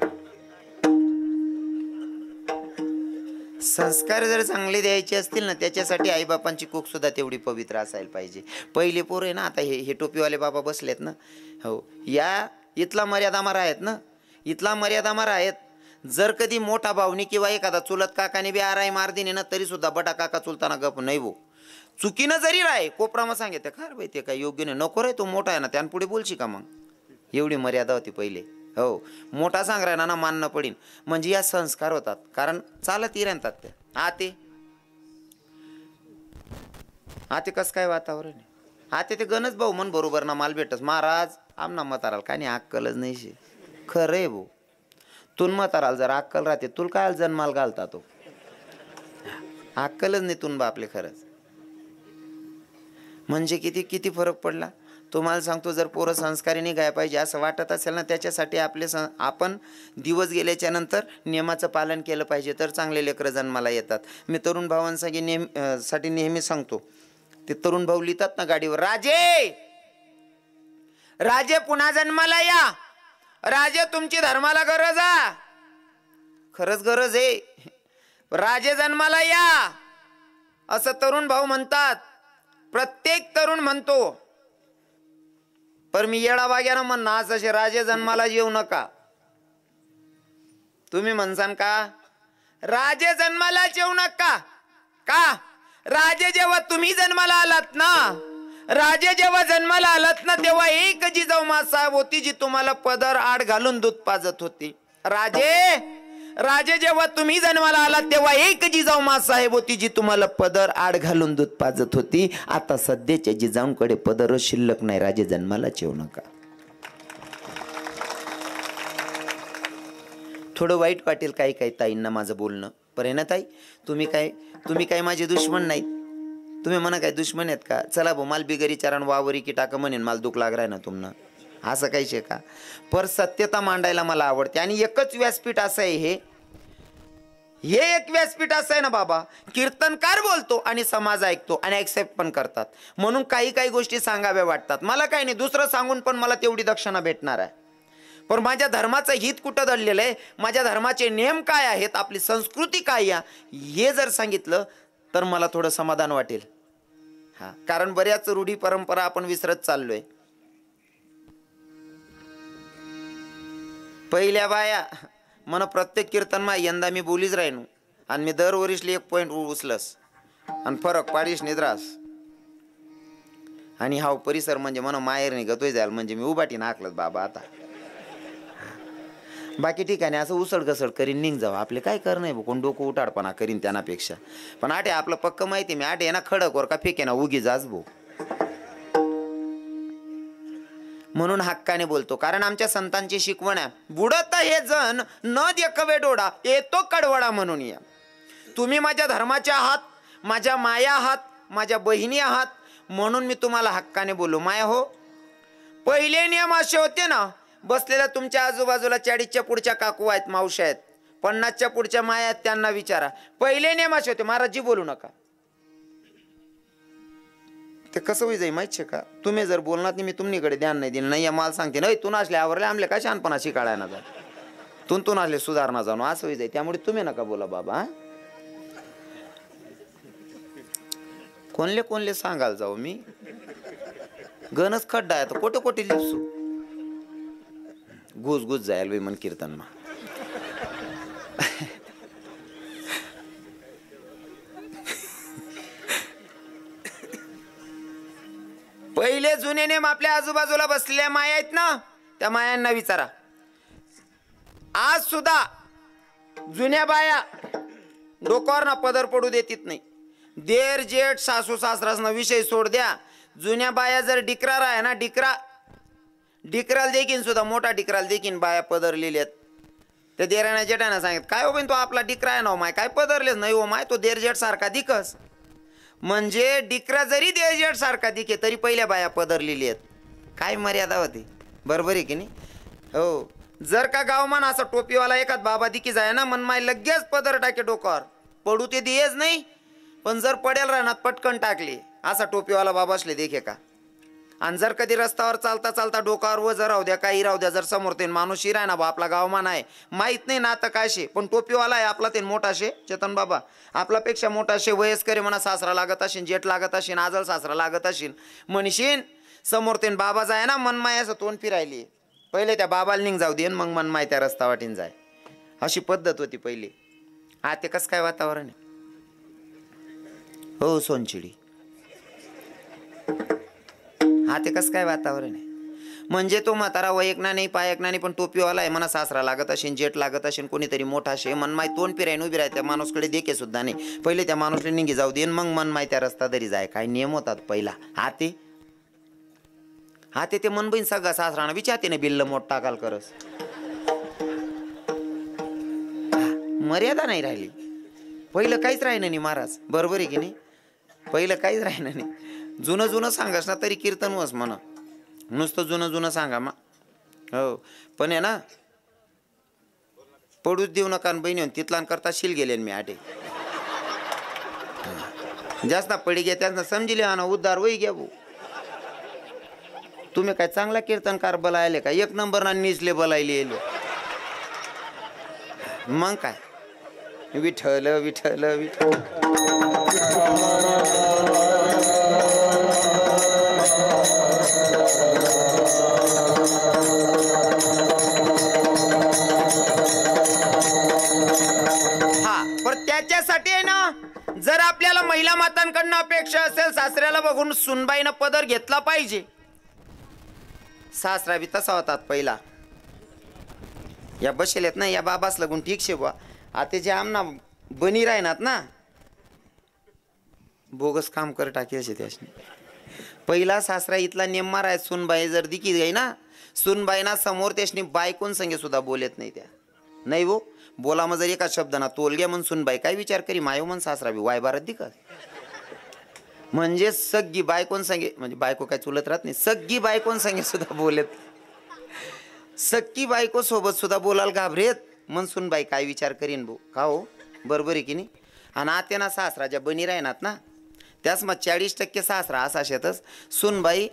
संस्कार जर चांगले द्यायचे असतील ना त्याच्यासाठी आईबापांची कोक सुद्धा तेवढी पवित्र असायला पाहिजे. पहिले पोर आहे ना आता हे टोपीवाले बाबा बसलेत ना, हो या इथला मर्यादामार आहेत ना, इथला मर्यादामार आहेत. जर कधी मोठा भावनी किंवा एखादा चुलत काकाने बी आराई मार दिने ना तरी सुद्धा बटा काका चुलताना गप नाही भो. चुकीनं जरी राय कोपरामा सांगितलं खर बाई ते काय योग्य नाही नको रे तो मोठा आहे ना त्यान पुढे बोलशी का मग. एवढी मर्यादा होती पहिले. हो मोठा सांग राय ना मानणं पडीन म्हणजे या संस्कार होतात. कारण चालत राहतात ते आते कसं काय वातावरण आहे. आते ते गणच भाऊ मन बरोबर ना माल भेटस महाराज आमना मताराल काय नाही अक्कलच नाही शे. खरं आहे भाऊ तुन मताराल जर अक्कल राहते तुला काय जन्माल घालता तो अक्कलच नाही तुन बापले. खरंच म्हणजे किती किती फरक पडला तुम्हाला सांगतो. जर पोरं संस्कारी निघाय पाहिजे असं वाटत असेल ना त्याच्यासाठी आपण दिवस गेल्याच्या नंतर नियमाचं पालन केलं पाहिजे तर चांगले लेकरं जन्माला येतात. मी तरुण भावांसाठी साठी नेहमी सांगतो. ते तरुण भाऊ लिहितात ना गाडीवर राजे राजे पुन्हा जन्माला या. राजे तुमची धर्माला गरज आहे. खरंच गरज आहे. राजे जन्माला या असं तरुण भाऊ म्हणतात. प्रत्येक तरुण म्हणतो. पर मी येडा वाग्यानं म्हणणं आज असे राजे जन्माला येऊ नका. तुम्ही म्हणसान का राजे जन्माला येऊ नका का? राजे जेव्हा तुम्ही जन्माला आलात ना, राजे जेव्हा जन्माला आलात ना तेव्हा एक जिजाऊ साहेब होती जी तुम्हाला पदर आड घालून दूध पाजत होती. राजे जेव्हा तुम्ही जन्माला आलात तेव्हा एक जिजाऊ साहेब होती जी तुम्हाला पदर आड घालून दूध पाजत होती. आता सध्याच्या जिजाऊंकडे पदर शिल्लक नाही. राजे जन्मालाच येऊ नका. थोडं वाईट वाटेल काही काही ताईंना माझं बोलणं. पर आहे ना ताई तुम्ही काय माझे दुश्मन नाहीत. तुम्ही म्हणा काय दुश्मन आहेत का? चला भाऊ माल बिगरी चारण वावरी की टाका म्हणेन मला दुःख लाग राय ना तुम्हाला असं काही शे का? पर सत्यता मांडायला मला आवडते. आणि एकच व्यासपीठ असं आहे हे एक व्यासपीठ असं आहे ना बाबा. कीर्तनकार बोलतो आणि समाज ऐकतो आणि ऍक्सेप्ट पण करतात. म्हणून काही गोष्टी सांगाव्या वाटतात. मला काही नाही दुसरं सांगून पण मला तेवढी दक्षिणा भेटणार आहे. पण माझ्या धर्माचं हित कुठं दडलेलं आहे, माझ्या धर्माचे नियम काय आहेत, आपली संस्कृती काय आहे हे जर सांगितलं तर मला थोडं समाधान वाटेल. हा कारण बऱ्याच रूढी परंपरा आपण विसरत चाललोय. पहिल्या बाया मन प्रत्येक कीर्तनमा यंदा मी बोलीच राहीन आणि मी दरवर्षी 1 पॉइंट उचलस आणि फरक पाडीस निद्रास. आणि हा परिसर म्हणजे मन माहेर निघतोय जाईल म्हणजे मी उभाटी नाकलत बाबा. आता बाकी ठिकाणी असं उसड घसड करीन निघ जावं आपले काय कर नाही कोण डोकं उठाडपणा करीन त्यांनापेक्षा. पण आटे आपलं पक्क माहिती मी आटे ना खडक वर का फेके ना उगी जाच भाऊ. म्हणून हक्काने बोलतो. कारण आमच्या संतांची शिकवण आहे बुडत हे जण न देखवे डोळा येतो कडवडा म्हणून या. तुम्ही माझ्या धर्माचे आहात, माझ्या माया आहात, माझ्या बहिणी आहात म्हणून मी तुम्हाला हक्काने बोलू. माया हो पहिले नियम असे होते ना. बसलेल्या तुमच्या आजूबाजूला 40च्या पुढच्या काकू आहेत, मावश्या आहेत, 50च्या पुढच्या माया आहेत, त्यांना विचारा. पहिले नियम असे होते महाराजजी बोलू नका. ते कसं होई जाई माहित का? तुम्ही जर बोलणार नाही मी तुमनीकडे ध्यान नाही दिलं नाही मला सांगते नाही तू नासले आवरले आमले काय शहाणपणा शिकाळाय ना जा तू नासले सुधारणा जाणू असं होई जाई. त्यामुळे तुम्ही नका बोला बाबा. कोणले सांगाल जाऊ मी गणच खड्डा आहे कोटे लिप्सू. घुस घुस जायला मन कीर्तन मा पहिले जुने नेम आपल्या आजूबाजूला बसलेल्या माया आहेत ना, त्या मायांना विचारा. आज सुद्धा जुन्या बाया डोक्यावर ना पदर पडू देतीत नाही. देर जेठ सासू सासरासना विषय सोड द्या. जुन्या बाया जर डिकरार आहे ना, डिकराल देखील सुद्धा मोठा डिकराल देखील बाया पदरलेल्यात. त्या देराण्या जेठाना सांगत काय हो बहीण तो आपला डिकरा आहे ना माय, काय पदरलेच नाही हो माय, तो देर जेठ सारखा दिकस. म्हणजे डिकरा जरी देर जेठ सारखा दिके तरी पहिल्या बाया पदरलेली आहेत. काय मर्यादा होती, बरोबर आहे की नाही. हो, जर का गावमान असा टोपीवाला एखाद बाबा दिकी जाय ना, मन माय लगेच पदर टाके डोक्यावर, पडू ते दियेच नाही. पण जर पडेल राहणार पटकन टाकली असा टोपीवाला बाबा असले देखे का. आणि जर कधी रस्त्यावर चालता चालता डोक्यावर वजर राहू द्या काही राहू द्या, जर समोर ते माणूस शिराय ना बा आपला गावमान आहे, माहीत नाही ना आता काय शे, पण टोपीवाला आहे आपला ते मोठा शे चेतन बाबा, आपल्यापेक्षा मोठा शे, वयस्कर म्हणा, सासरा लागत असेल, जेठ लागत असेल, आजल सासरा लागत असेल, म्हणशीन समोर ते बाबा जाय ना मनमाय असं तोंड फिरायली, पहिले त्या बाबाला निघ जाऊ दे मग मनमाय त्या रस्ता वाटीन जाय. अशी पद्धत होती पहिली. आता कसं काय वातावरण आहे हो सोनचिडी, आता कसं काय वातावरण आहे. म्हणजे तो म्हातारा वयकना नाही पायकना नाही, पण टोपीवाला आहे म्हणा, सासरा लागत असेल, जेठ लागत असेल, कोणीतरी मोठा शे, मनमाय तोंड फिरायन उभी राहते, त्या माणूसकडे देखे सुद्धा नाही, पहिले त्या माणूसला निघी जाऊ दे मग मनमाय त्या रस्ता तरी जाय. काय नियम होतात पहिला. हाते ते मन बहीण सगळं सासराना विचारते ना बिल्ल मोठ टाकाल करस, मर्यादा नाही राहिली. पहिलं काहीच राहिलं नाही महाराज, बरोबर आहे की नाही. पहिलं काहीच राहिलं नाही. जुनं जुनं सांगास ना तरी कीर्तन वस म्हणा, नुसतं जुनं जुनं सांगा मा. हो, पण आहे ना पडूच देऊ नका बहिणी, तिथला करता शिल गेले मी आटे जास्त पडी घ्या त्यांना समजिले ना उद्धार वही घ्या भाऊ. तुम्ही काय चांगला कीर्तनकार बोलायले का, एक नंबर ना निसले बोलायले मग काय विठ्ठल विठ्ठल विठ्ठल. हा, पण त्याच्यासाठी आहे ना, जर आपल्याला महिला मातांकडनं अपेक्षा असेल सासऱ्याला बघून सुनबाईनं पदर घेतला पाहिजे. सासरा बी तसा होतात पहिला. या बसेलेत ना या बाबास लगून ठीक शे बुवा. आता जे आमना बनी राहणार ना बोगस काम कर टाकी असे त्याने. पहिला सासरा इथला नेम माराय, सुनबाई जर दिकी जाई ना, सुनबाईना समोर त्याशनी बायकोन संगे सुद्धा बोलत नाही त्या. नाही वो बोला मग जर एका शब्दाना तोल घ्या म्हणून सुनबाई काय विचार करी, मायो मन सासरा बी वाय बारत दिका. म्हणजे सगळी बायकोन संगे, म्हणजे बायको काय चुलत राहत नाही, सगळी बायकोन संगे सुद्धा बोलत, सगळी बायको सोबत सुद्धा बोलायला घाबरेत. मन सुनबाई काय विचार करीन भाऊ का हो, बरोबर आहे की नाही. आणि आता ना सासरा ज्या बनी राहणार ना त्यास मग 40% सासरा असा शेतच. सुनबाई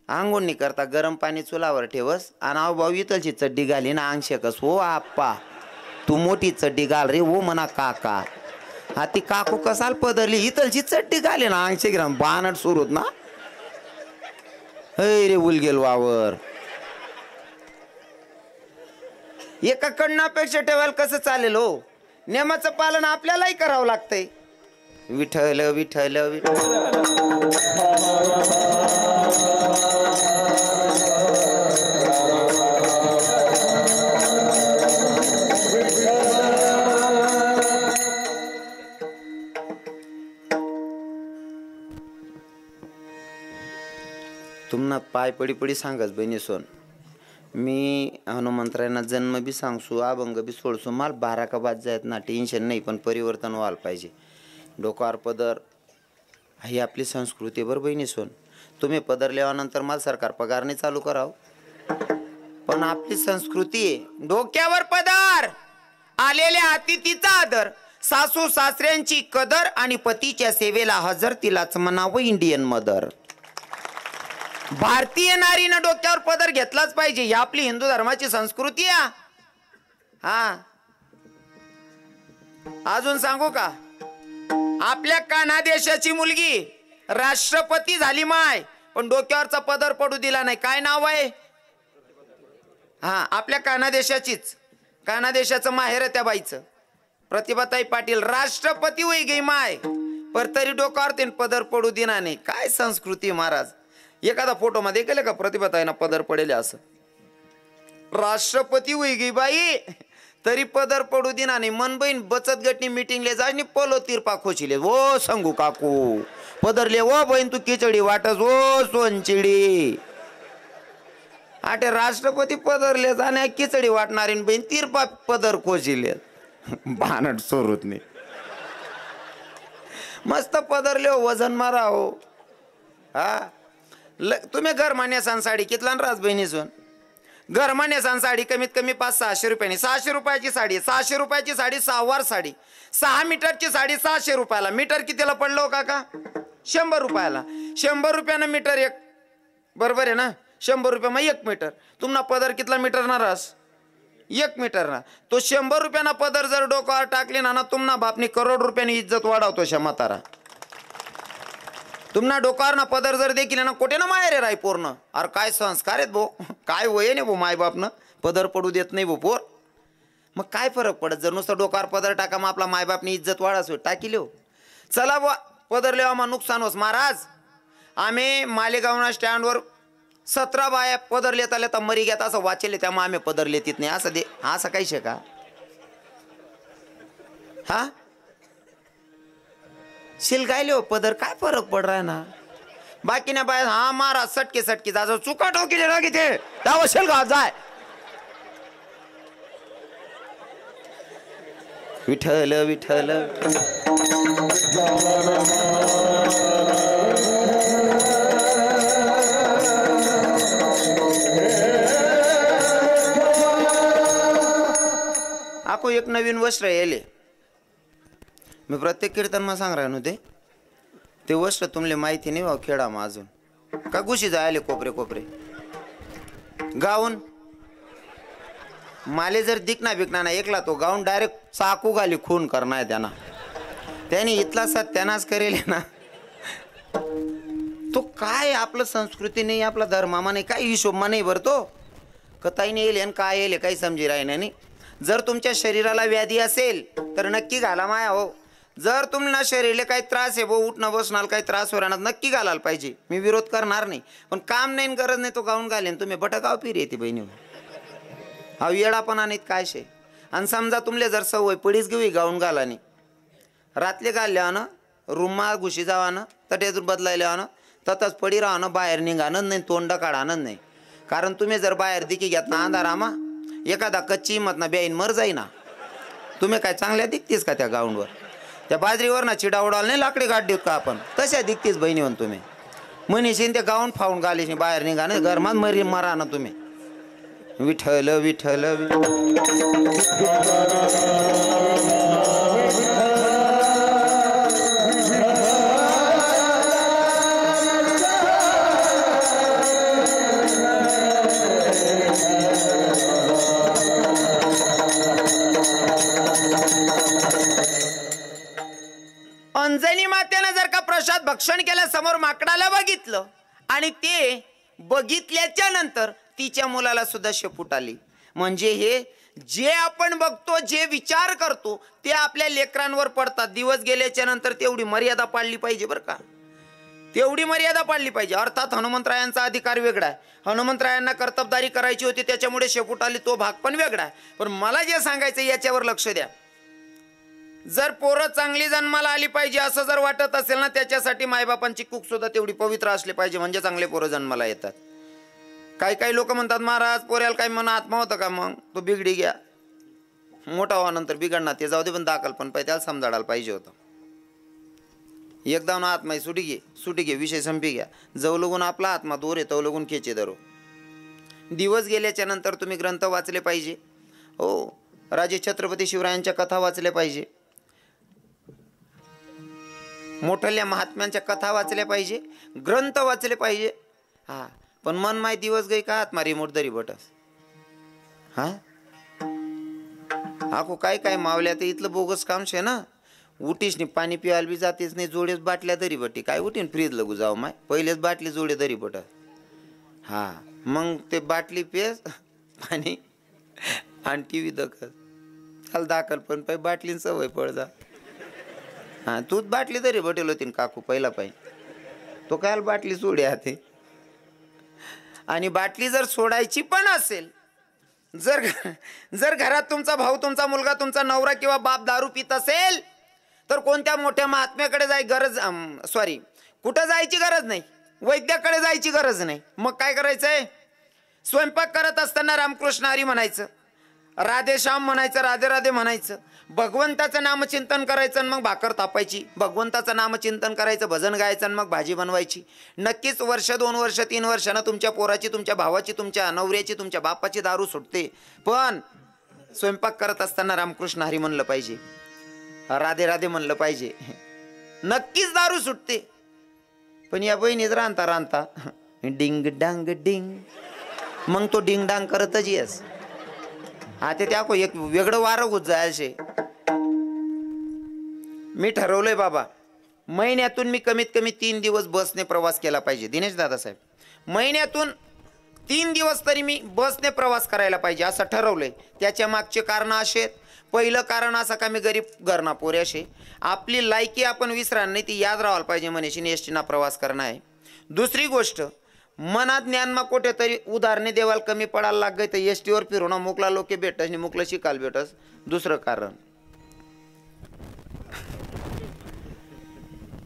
आंघोळ नाही करता गरम पाणी चुलावर ठेवस आणि आव भाऊ इथलची चड्डी घाली ना अंग शेकस. हो आप्पा तू मोठी चड्डी घाल रे हो म्हणा काका. हा ती काकू कसाल पदरली, इथलची चड्डी घाले ना अंग शेक बानट सुरूत ना. हे रे उल गेल वावर एका कडनापेक्षा ठेवायला कसं चालेल हो. नियमाचं पालन आपल्यालाही करावं लागतंय. विठ्ठल विठ्ठल विठ्ठल. तुम्हाला पाय पडी पडी सांगस बहिणी सोन. मी हनुमंतरायांना जन्म बी सांगसू, अभंग बी सोडसू, मला 12 का बाद जायत ना, टेन्शन नाही. पण परिवर्तन व्हायला पाहिजे. डोक्यावर पदर ही आपली संस्कृती बरं बहिणी सोन. तुम्ही पदर लिहानंतर मला सरकार पगार नाही चालू करावं, पण आपली संस्कृती आहे. डोक्यावर पदर, आलेल्या अतिथीचा आदर, सासू सासऱ्यांची कदर आणि पतीच्या सेवेला हजर, तिलाच म्हणावं इंडियन मदर. भारतीय नारीनं डोक्यावर पदर घेतलाच पाहिजे, ही आपली हिंदू धर्माची संस्कृती आहे. हा अजून सांगू का, आपल्या कान्हा देशाची मुलगी राष्ट्रपती झाली माय, पण डोक्यावरचा पदर पडू दिला नाही. काय नाव आहे? हा आपल्या कानादेशाचीच, कानादेशाचं माहेर त्या बाईचं, प्रतिभाताई पाटील राष्ट्रपती होई गई माय, पर तरी डोकावर ते पदर पडू दिना नाही. काय संस्कृती महाराज. एखादा फोटो मध्ये केलं का प्रतिभाताईना पदर पडेल असं. राष्ट्रपती होई गई बाई तरी पदर पडू दिना नाही. मन बहीण बचत गटनी मीटिंगले जायनी पलो तिरपा खोचिले. ओ सांगू काकू पदरले ओ बहीण तू खिचडी वाटस ओ सोनचिडी. आटे राष्ट्रपती पदरले जाण्या खिचडी वाटणारी बहीण तिरपा पदर खोचिले. भानट सोरूत नाही. मस्त पदरले हो वजन मारा हो. हा तुम्ही घर मान्यासान साडी कितला राज बहिणीसून घर मान्यासान साडी कमीत कमी 500-600 रुपयांनी. 600 रुपयाची साडी, 600 रुपयाची साडी 6 वार साडी, 6 मीटरची साडी 600 रुपयाला. मीटर कितीला पडलो काका? 100 रुपयाला. 100 रुपयानं मीटर एक, बरोबर आहे ना? 100 रुपये मग 1 मीटर. तुम्हाला पदर कितला मीटर ना रास? 1 मीटर ना. तो 100 रुपयाना पदर जर डोक्यावर टाकली ना तुम्हाला बापनी करोड रुपयांनी इज्जत वाढवतो शमातारा. तुम्हाला डोक्यावर ना पदर जर देखील ना कोठे ना माहेर राय पूर्ण. अरे काय संस्कार आहेत भो, काय वय नाही भो माय बापनं पदर पडू देत नाही भो पोर. मग काय फरक पडत जर नुसतं डोक्यावर पदर टाका मग आपला मायबापनी इज्जत वाढास टाकी लिहो. चला बुवा पदर लेवा मग नुकसान होस महाराज. आम्ही मालेगावना स्टँडवर 17 बाया पदर लेता लेता मरी घेत असं वाचेले त्यामुळे आम्ही पदर लेतीत नाही असं दे. असं काही शे का? हा शिलगायले हो पदर काय फरक पड रहा ना. बाकी ना बाय हा महाराज सटके सटके जा चुका ठोकीले ना किती दाव शिलगा जाय. विठ्ठल विठ्ठल आको एक नवीन वस्त्र येले. मी प्रत्येक कीर्तनमा सांग राहिनो ते वस्त्र तुमले माहिती नाही वा खेळामा अजून का गुशी जायले कोपरे कोपरे गाऊन माले जर दिकना बिकना ना एकला तो गाऊन डायरेक्ट चाकू घाली खून करणार त्यांना. त्याने इथला सत्यानाश करेल ना. तो काय आपलं संस्कृती नाही आपला धर्मामा नाही काही हिशोबमा नाही भरतो कताई नाही येईल काय येईल काही समजी राहीन नाही. जर तुमच्या शरीराला व्याधी असेल तर नक्की घाला माया हो. जर तुम्हाला शरीराला काही त्रास आहे भाऊ उठणं बसणार काही त्रास होणार नक्की घालायला पाहिजे. मी विरोध करणार नाही पण काम नाही गरज नाही तो गाऊन घालेन. तुम्ही बटकाव फिर येते बहिणी हा येडा पण आणत काय शे. आणि समजा तुमले जर सवय पडीच घेऊ गाऊन घालानी रातले घालल्यानं रूममा घुशी जावानं तटेतून बदलायला ततच पडी राहणं बाहेर निघाणं नाही तोंड काढानं नाही. कारण तुम्ही जर बाहेर दिकी घेत ना अंधारामा एखादा कच्ची हिंमत ना बेईन मर जाईना. तुम्ही काय चांगल्या दिखतीस का त्या गाऊनवर? त्या बाजरीवर ना चिडा उडाल नाही लाकडी गाठ देऊ का आपण तशा दिखतीस बहिणी म्हणून तुम्ही म्हणीशीन ते गाऊन फावून घालीशी बाहेर निघा ना घरमात मरी मरा ना तुम्ही. विठ्ठल विठ्ठल अंजनी मातेनं जर का प्रसाद भक्षण केलं समोर माकडाला बघितलं आणि ते बघितल्याच्या नंतर तिच्या मुलाला सुद्धा शेपूट आली. म्हणजे हे जे आपण बघतो जे विचार करतो ते आपल्या लेकरांवर पडतात. दिवस गेल्याच्या नंतर तेवढी मर्यादा पाळली पाहिजे बरं का. तेवढी मर्यादा पाळली पाहिजे. अर्थात हनुमंतरायांचा अधिकार वेगळा आहे. हनुमंतरायांना कर्तबदारी करायची होती त्याच्यामुळे शेपूट आली तो भाग पण वेगळा आहे. पण मला जे सांगायचं याच्यावर लक्ष द्या. जर पोरं चांगली जन्माला आली पाहिजे असं जर वाटत असेल ना त्याच्यासाठी मायबापांची कुक सुद्धा तेवढी पवित्र असली पाहिजे म्हणजे चांगले पोरं जन्माला येतात. काही काही लोक म्हणतात महाराज पोऱ्याला काही मना आत्मा होतं का मग तो बिगडी घ्या मोठा व्हानंतर बिघडणार ते जाऊ दे पण दाखल पण पाहिजे त्याला समजाडायला पाहिजे होतं. एकदा ना आत्मा सुटी घे विषय संपी घ्या. जव लगून आपला आत्मा दूर आहे तव लगून खेचे धरो. दिवस गेल्याच्या नंतर तुम्ही ग्रंथ वाचले पाहिजे. हो राजे छत्रपती शिवरायांच्या कथा वाचल्या पाहिजे. मोठल्या महात्म्यांच्या कथा वाचल्या पाहिजे ग्रंथ वाचले पाहिजे. हा पण मन माय दिवस गई का आत्मा रिमोट दरी बटस. हा आखो काय काय मावल्या तर इथलं बोगस काम शे ना. उठीस नाही पाणी पिवायला बी जातेच नाही जोडेच बाटल्या दरी बटी काय उठीन फ्रीज लगू जाऊ माय पहिलेच बाटली जोडे दरी बटस. हा मग ते बाटली पेस पाणी आणि टीव्ही दखल त्याला दाखल पण पाय बाटलीन सवय पड जा. हा तूच बाटली तरी बटेल होती काकू पहिला पाहिजे तो काय बाटली सोडी हाते. आणि बाटली जर सोडायची पण असेल जर घरात तुमचा भाऊ तुमचा मुलगा तुमचा नवरा किंवा बाप दारू पित असेल तर कोणत्या मोठ्या महात्म्याकडे कुठं जायची गरज नाही, वैद्याकडे जायची गरज नाही. मग काय करायचंय? स्वयंपाक करत असताना रामकृष्ण हरी म्हणायचं, राधेश्याम म्हणायचं, राधे राधे म्हणायचं, भगवंताचं नामचिंतन करायचं आणि मग भाकर तापायची, भगवंताचं नामचिंतन करायचं, भजन गायचं आणि मग भाजी बनवायची. नक्कीच वर्ष 2 वर्ष 3 वर्षानं तुमच्या पोराची तुमच्या भावाची तुमच्या नवऱ्याची तुमच्या बापाची दारू सुटते. पण स्वयंपाक करत असताना रामकृष्ण हरी म्हणलं पाहिजे, राधे राधे म्हणलं पाहिजे, नक्कीच दारू सुटते. पण या बहिणीच रांता रांता डिंग डांग डिंग मग तो डिंग डांग करतच येस. आता त्या एक वेगळं वारं होत जायचे. मी ठरवलंय बाबा महिन्यातून मी कमीत कमी 3 दिवस बसने प्रवास केला पाहिजे. दिनेश दादासाहेब, महिन्यातून 3 दिवस तरी मी बसने प्रवास करायला पाहिजे असं ठरवलंय. त्याच्या मागचे कारण असे. पहिलं कारण असं का मी गरीब घरना पोरे असे, आपली लायकी आपण विसरा नाही ती याद राहायला पाहिजे म्हणेशी एसटीना प्रवास करणं आहे. दुसरी गोष्ट मनात ज्ञानमा कुठे तरी उदाहरणे देवाला कमी पडायला लाग गई तर एसटीवर फिरवणं मुकला लोके भेटस आणि मुकलं शिकाल भेटस. दुसरं कारण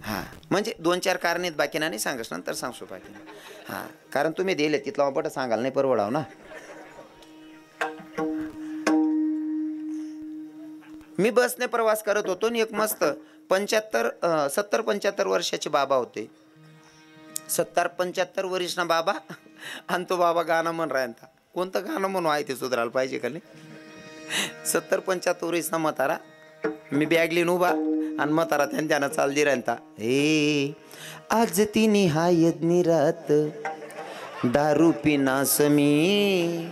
हां म्हणजे 2-4 कारण आहेत बाकी नाही सांगस नंतर सांगतो बाकी. हां कारण तुम्ही दिले तिथला वापट सांगाल नाही परवडाव ना. मी बसने प्रवास करत होतो आणि एक मस्त 70-75 वर्षाचे बाबा होते. 70-75 वर्ष ना बाबा आणि तो बाबा गाणं म्हण राहता. कोणतं गाणं म्हणू आहे ते सुधारायला पाहिजे का नाही. 70-75 वर्ष ना म्हातारा मी बॅग लिहून उभा आणि म्हातारा त्यानं चाल दे राहता. हे आज ती निहायत निरात दारू पिना समी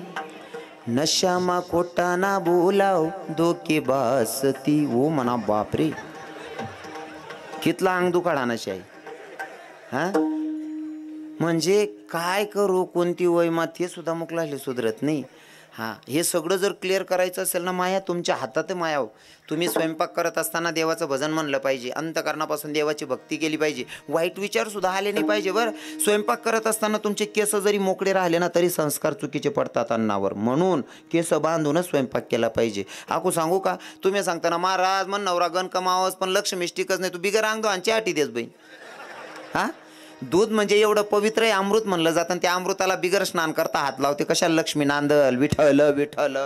नशामा खोटा ना बोलाव धोके बासती. ओ म्हणा बापरे कितला अंग दुखाडा नशी आहे. हा म्हणजे काय करू कोणती वय मा ते सुद्धा मुकला सुधरत नाही. हां हे सगळं जर क्लिअर करायचं असेल ना माया तुमच्या हातात माया हो. तुम्ही स्वयंपाक करत असताना देवाचं भजन म्हणलं पाहिजे, अंतकरणापासून देवाची भक्ती केली पाहिजे, वाईट विचार सुद्धा आले नाही पाहिजे. बरं स्वयंपाक करत असताना तुमचे केस जरी मोकळे राहिले ना तरी संस्कार चुकीचे पडतात अन्नावर, म्हणून केस बांधूनच स्वयंपाक केला पाहिजे. आकू सांगू का तुम्ही सांगताना महाराज मन नवरा गण कमावस पण लक्ष मिष्टिकच नाही तू बिगर अंग दो आणि चाटी देस बहीण. हां दूध म्हणजे एवढं पवित्र आहे अमृत म्हणलं जातं त्या अमृताला बिगर स्नान करता हात लावते कशाला लक्ष्मी नांदल विठ्ठल विठ्ठल.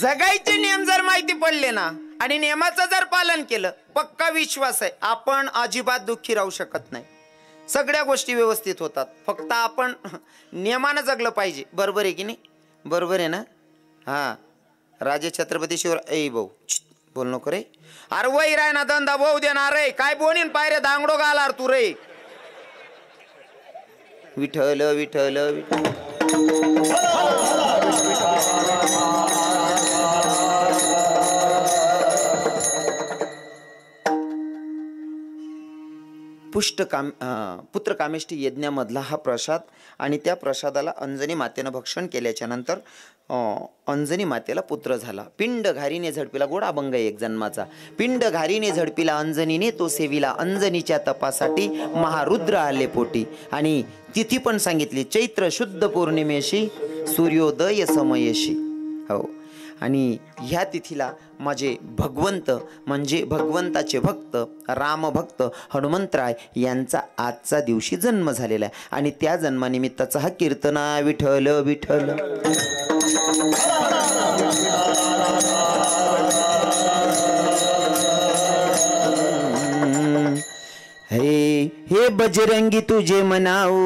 जगायचे नियम जर माहिती पडले ना आणि नियमाचं जर पालन केलं पक्का विश्वास आहे आपण अजिबात दुःखी राहू शकत नाही. सगळ्या गोष्टी व्यवस्थित होतात. फक्त आपण नियमानं जगलं पाहिजे. बरोबर आहे की नाही? बरोबर आहे ना. हां राजे छत्रपती शिवराय ए भाऊ बोल नको रे. अरे वही राय ना धंदा भाऊ देणार रे काय बोनीन पायरे दांगडो घालार तू रे. विठ्ठल विठ्ठल विठ्ठल. पुत्रकामेष्टी यज्ञामधला हा प्रसाद आणि त्या प्रसादाला अंजनी मातेनं भक्षण केल्याच्या नंतर अंजनी मातेला पुत्र झाला. पिंड घारीने झडपिला गोड अभंग एक जन्माचा. पिंड घारीने झडपिला अंजनीने तो सेविला अंजनीच्या तपासाठी महारुद्र आले पोटी. आणि तिथी पण सांगितली चैत्र शुद्ध पौर्णिमेशी सूर्योदय समयशी. हो आणि ह्या तिथीला माझे भगवंत म्हणजे भगवंताचे भक्त रामभक्त हनुमंतराय यांचा आजचा दिवशी जन्म झालेला आहे. आणि त्या जन्मानिमित्ताचा हा कीर्तना विठ्ठल विठ्ठल. हे हे बजरंगी तुझे मनाऊ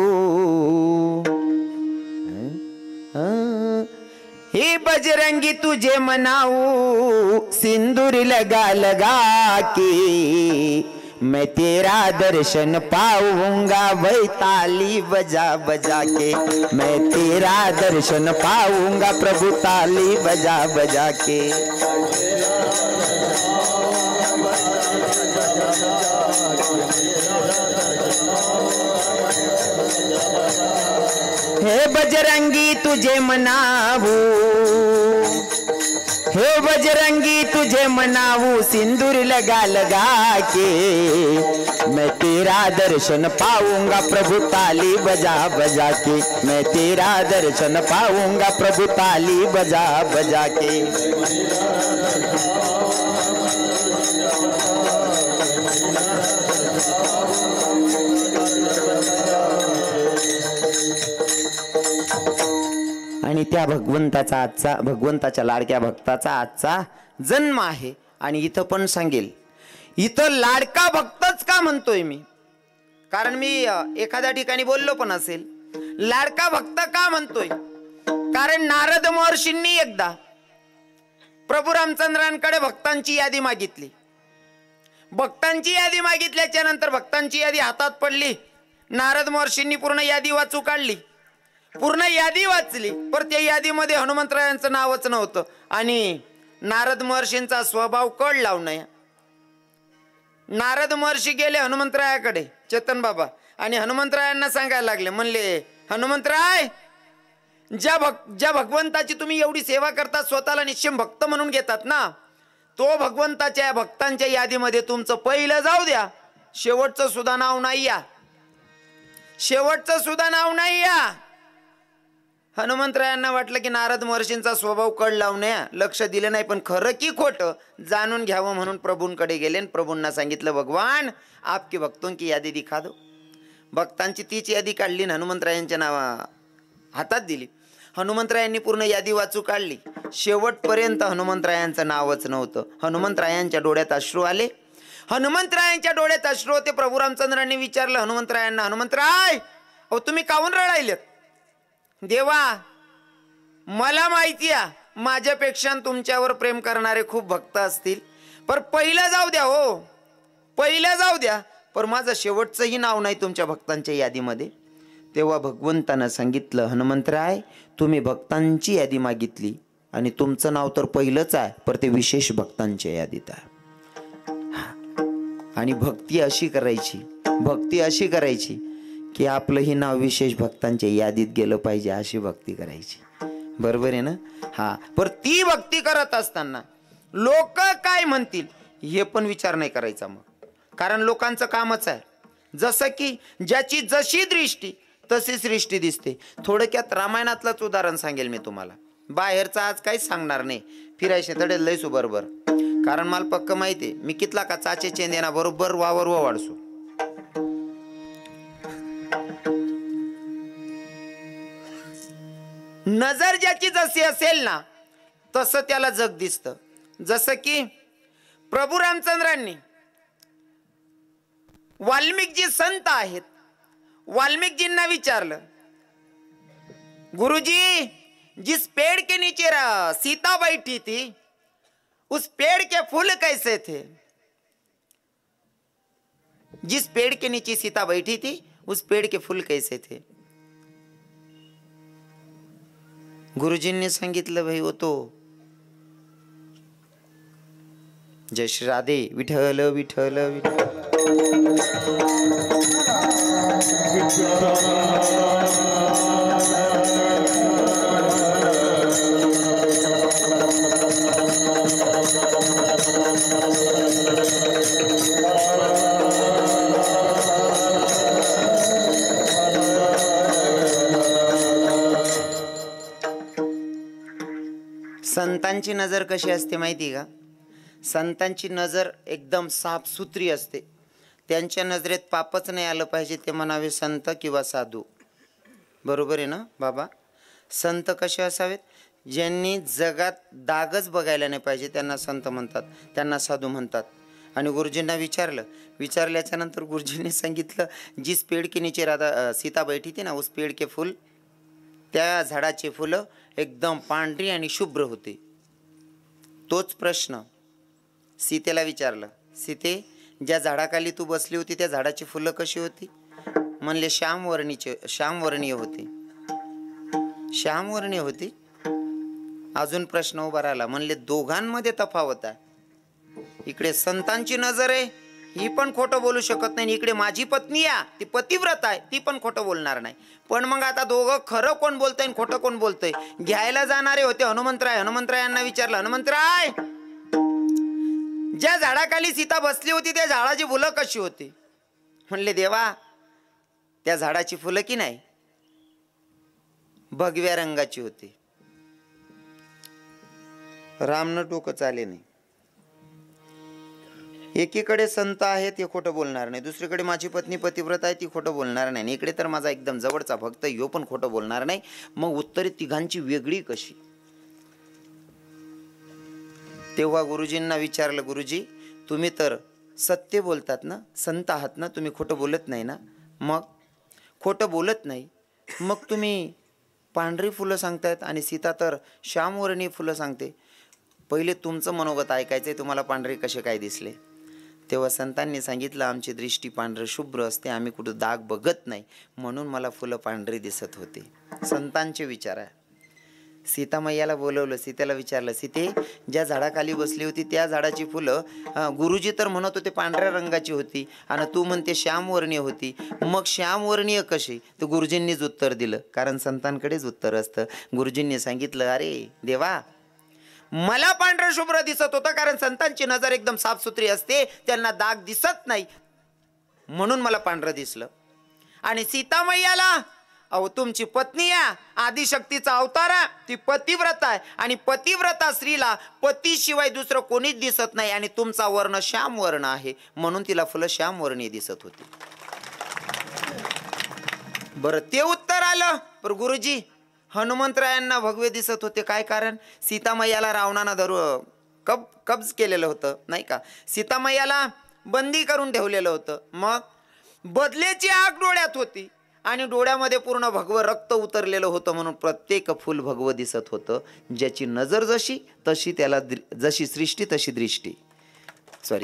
हे बजरंगी तुझे मनाऊ सिंदूर लगा लगा के मैं तेरा दर्शन पाऊंगा वैताली बजा बजा के, मैं तेरा दर्शन पाऊंगा प्रभु ताली बजा बजा के। हे बजरंगी तुझे मनावू, हे बजरंगी तुझे मनावू सिंदूर लगा लगा के, मैं तेरा दर्शन पाऊंगा प्रभु ताली बजा बजा के, मैं तेरा दर्शन पाऊंगा प्रभु ताली बजा बजा के। आणि त्या भगवंताचा आजचा, भगवंताच्या लाडक्या भक्ताचा आजचा जन्म आहे। आणि इथं पण सांगेल, इथं लाडका भक्तच का म्हणतोय मी, कारण मी एखाद्या ठिकाणी बोललो पण असेल, लाडका भक्त का म्हणतोय, कारण नारद महर्षींनी एकदा प्रभू रामचंद्रांकडे भक्तांची यादी मागितली। भक्तांची यादी मागितल्याच्या नंतर भक्तांची यादी हातात पडली, नारद महर्षींनी पूर्ण यादी वाचू काढली, पूर्ण यादी वाचली, पर त्या यादीमध्ये हनुमंतरायांचं नावच नव्हतं। आणि नारद महर्षींचा स्वभाव कळ लावणं। नारद महर्षी गेले हनुमंतरायाकडे, चेतन बाबा, आणि हनुमंतरायांना सांगायला लागले, म्हणले हनुमंतराय, ज्या भगवंताची तुम्ही एवढी सेवा करता, स्वतःला निश्चिम भक्त म्हणून घेतात ना, तो भगवंताच्या भक्तांच्या यादीमध्ये तुमचं पहिलं जाऊ द्या, शेवटचं सुद्धा नाव नाही या, शेवटचं सुद्धा नाव नाही या। हनुमंतरायांना वाटलं की नारद महर्षींचा स्वभाव कळ लावणे, लक्ष दिलं नाही, पण खरं की खोटं जाणून घ्यावं म्हणून प्रभूंकडे गेले। प्रभूंना सांगितलं, भगवान आपके भक्तों की यादी दिखा दो। भक्तांची तीच यादी काढली, हनुमंतरायांच्या नावा हातात दिली। हनुमंतरायांनी पूर्ण यादी वाचू काढली, शेवटपर्यंत हनुमंतरायांचं नावच नव्हतं। हनुमंतरायांच्या डोळ्यात अश्रू आले, हनुमंतरायांच्या डोळ्यात अश्रू होते। प्रभू रामचंद्रांनी विचारलं हनुमंतरायांना, हनुमंतराय, अहो तुम्ही काहून रडायलेत? देवा, मला माहिती आहे माझ्यापेक्षा तुमच्यावर प्रेम करणारे खूप भक्त असतील, पर पहिलं जाऊ द्या, हो पहिलं जाऊ द्या, पर माझं शेवटचंही नाव नाही तुमच्या भक्तांच्या यादीमध्ये। तेव्हा भगवंतानं सांगितलं, हनुमंतराय, तुम्ही भक्तांची यादी मागितली आणि तुमचं नाव तर पहिलंच आहे, पर ते विशेष भक्तांच्या यादीत आहे। आणि भक्ती अशी करायची, भक्ती अशी करायची की आपलंही नाव विशेष भक्तांच्या यादीत गेलं पाहिजे, अशी भक्ती करायची। बरोबर आहे ना? हा, पर ती भक्ती करत असताना लोक काय म्हणतील हे पण विचार नाही करायचा मग, कारण लोकांचं कामच आहे, जसं की ज्याची जशी दृष्टी तशी सृष्टी दिसते। थोडक्यात रामायणातलंच उदाहरण सांगेल मी तुम्हाला, बाहेरचं आज काहीच सांगणार नाही, फिरायचे तडे लयसू बरोबर, कारण मला पक्क माहिती आहे मी कितला का चाचे चेंदेना बरोबर वावर वाढसू। नजर ज्याची जशी असेल ना तसं त्याला जग दिसतं। जसं की प्रभू रामचंद्रांनी, वाल्मिकजी संत आहेत, वाल्मिकजींना विचारलं, गुरुजी जिस पेड़ के नीचे सीता बैठी थी उस पेड़ के फूल कैसे थे? जिस पेड़ के नीचे सीता बैठी थी उस पेड़ के फूल कैसे थे? गुरुजींनी सांगितलं, भाई वो तो जय श्री राधे, विठ्ठल विठ्ठल विठ्ठल। संतांची नजर कशी असते माहिती का? संतांची नजर एकदम साफसुथरी असते, त्यांच्या नजरेत पापच नाही आलं पाहिजे, ते म्हणावे संत किंवा साधू। बरोबर आहे ना बाबा? संत कसे असावेत? ज्यांनी जगात दागच बघायला नाही पाहिजे त्यांना संत म्हणतात, त्यांना साधू म्हणतात। आणि गुरुजींना विचारल्याच्या नंतर गुरुजींनी सांगितलं, जिस पेड़ के नीचे राधा सीता बैठी थी ना उस पेड़ के फूल, त्या झाडाचे फुलं एकदम पांढरी आणि शुभ्र होते। तोच प्रश्न सीतेला विचारला, सीते ज्या झाडाखाली तू बसली होती त्या झाडाची फुलं कशी होती? म्हणले श्यामवर्णीय होती. श्यामवर्णीय होती. अजून प्रश्न उभा राहिला. म्हणले दोघांमध्ये तफावत आहे. इकडे संतांची नजर आहे, ही पण खोटं बोलू शकत नाही. इकडे माझी पत्नी आहे, ती पतिव्रत आहे, ती पण खोटं बोलणार नाही. पण मग आता दोघं खरं कोण बोलतंय आणि खोटं कोण बोलतंय? घ्यायला जाणारे होते हनुमंतराय. हनुमंतरायांना विचारलं, हनुमंतराय, ज्या झाडाखाली सीता बसली होती त्या झाडाची फुलं कशी होती? म्हणले, देवा, त्या झाडाची फुलं की नाही भगव्या रंगाची होती. रामनं डोकं चाले नाही. एकीकडे संत आहे ते खोटं बोलणार नाही, दुसरीकडे माझी पत्नी पतिव्रत आहे ती खोटं बोलणार नाही, इकडे तर माझा एकदम जवळचा भक्त ह्यो पण खोटं बोलणार नाही. मग उत्तरे तिघांची वेगळी कशी? तेव्हा गुरुजींना विचारलं, गुरुजी तुम्ही तर सत्य बोलतात ना, संत आहात ना, तुम्ही खोटं बोलत नाही ना? मग खोटं बोलत नाही, मग तुम्ही पांढरी फुलं सांगतायत आणि सीता तर श्यामवर्णीय फुलं सांगते. पहिले तुमचं मनोगत ऐकायचंय, तुम्हाला पांढरे कसे काय दिसले? तेव्हा संतांनी सांगितलं, आमची दृष्टी पांढरं शुभ्र असते, आम्ही कुठं दाग बघत नाही, म्हणून मला फुलं पांढरी दिसत होते. संतांचे विचार आहे. सीतामय्याला बोलवलं, सीतेला विचारलं, सीते, ज्या झाडाखाली बसली होती त्या झाडाची फुलं गुरुजी तर म्हणत होते पांढऱ्या रंगाची होती आणि तू म्हणते श्यामवर्णीय होती, मग श्यामवर्णीय कशी? तर गुरुजींनीच उत्तर दिलं, कारण संतांकडेच उत्तर असतं. गुरुजींनी सांगितलं, अरे देवा, मला पांढरं शुभ्र दिसत होतं, कारण संतांची नजर एकदम साफसुथरी असते, त्यांना दाग दिसत नाही, म्हणून मला पांढरं दिसलं. आणि सीतामय्याला, अहो तुमची पत्नी आहे, आदिशक्तीचा अवतार आहे, ती पतिव्रता आहे, आणि पतिव्रता स्त्रीला पतीशिवाय दुसरं कोणीच दिसत नाही, आणि तुमचा वर्ण श्यामवर्ण आहे, म्हणून तिला फुलं श्यामवर्णीय दिसत होती. बरं, ते उत्तर आलं. पण गुरुजी, हनुमंतरायांना भगवे दिसत होते, काय कारण? सीतामय्याला रावणानं कब्ज केलेलं होतं, नाही का? सीतामय्याला बंदी करून ठेवलेलं होतं. मग बदलेची आग डोळ्यात होती आणि डोळ्यामध्ये पूर्ण भगवं रक्त उतरलेलं होतं, म्हणून प्रत्येक फुल भगवं दिसत होतं. ज्याची नजर जशी तशी त्याला, जशी सृष्टी तशी दृष्टी,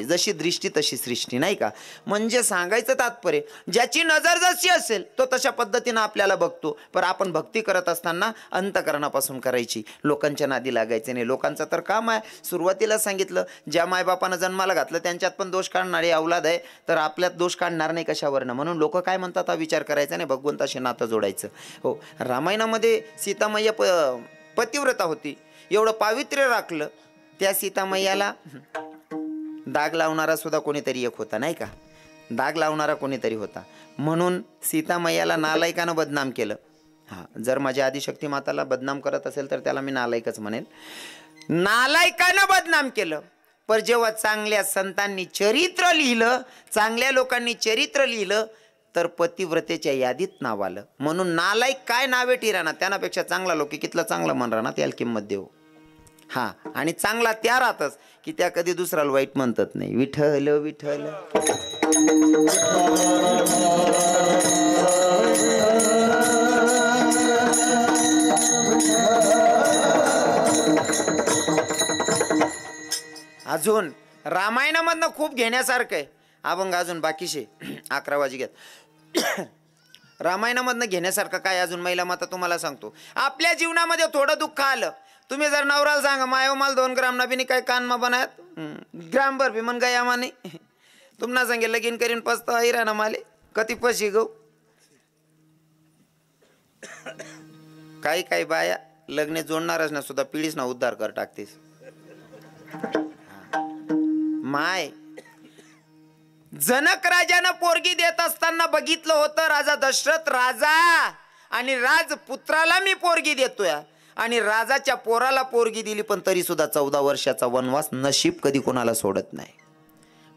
जशी दृष्टी तशी सृष्टी, नाही का? म्हणजे सांगायचं तात्पर्य, ज्याची नजर जशी असेल तो तशा पद्धतीनं आपल्याला बघतो. पण आपण भक्ती करत असताना अंतकरणापासून करायची, लोकांच्या नादी लागायचे नाही. लोकांचं तर काम आहे, सुरुवातीला सांगितलं, ज्या मायबापानं जन्माला घातलं त्यांच्यात पण दोष काढणारे अवलाद आहे, तर आपल्यात दोष काढणार नाही कशावरनं? म्हणून लोक काय म्हणतात हा विचार करायचा नाही, भगवंताशी नातं जोडायचं. हो, रामायणामध्ये सीतामय्या पतिव्रता होती, एवढं पावित्र्य राखलं. त्या सीतामय्याला दाग लावणारा सुद्धा कोणीतरी एक होता, नाही का? दाग लावणारा कोणीतरी होता, म्हणून सीतामय्याला नालायकानं बदनाम केलं. हां, जर माझ्या आदिशक्ती माताला बदनाम करत असेल तर त्याला मी नालायकच म्हणेल. नालायकानं बदनाम केलं. पण जेव्हा चांगल्या संतांनी चरित्र लिहिलं, चांगल्या लोकांनी चरित्र लिहिलं, तर पतिव्रतेच्या यादीत नाव आलं. म्हणून नालायक काय नावे टिराना, त्यानापेक्षा चांगला लोक कितला चांगला म्हण राहणार, त्याला किंमत देऊ. हा, आणि चांगला त्या राहतच की त्या कधी दुसऱ्याला वाईट म्हणतात नाही. विठ्ठल विठ्ठल. अजून रामायणामधनं खूप घेण्यासारखं आहे. अभंग अजून बाकीशे 11 वाजी घेत. रामायणामधनं घेण्यासारखं काय अजून? महिला माता तुम्हाला सांगतो, आपल्या जीवनामध्ये थोडं दुःख आलं, तुम्ही जर नवराला सांगा, मायो माल 2 ग्राम ना बिनी काय कान मा बनायत, ग्राम भर भी मन गया माने, तुम्हाला सांगे लगीन करीन पस्ता आई राहना माले कती पशी गो. काही काही बाया लग्न जोडणारच ना सुद्धा पिढीच ना उद्धार कर टाकतेस. माय, जनक राजानं पोरगी देत असताना बघितलं होतं, राजा दशरथ राजा आणि राजपुत्राला मी पोरगी देतोय, आणि राजाच्या पोराला पोरगी दिली, पण तरी सुद्धा 14 वर्षाचा वनवास. नशीब कधी कोणाला सोडत नाही.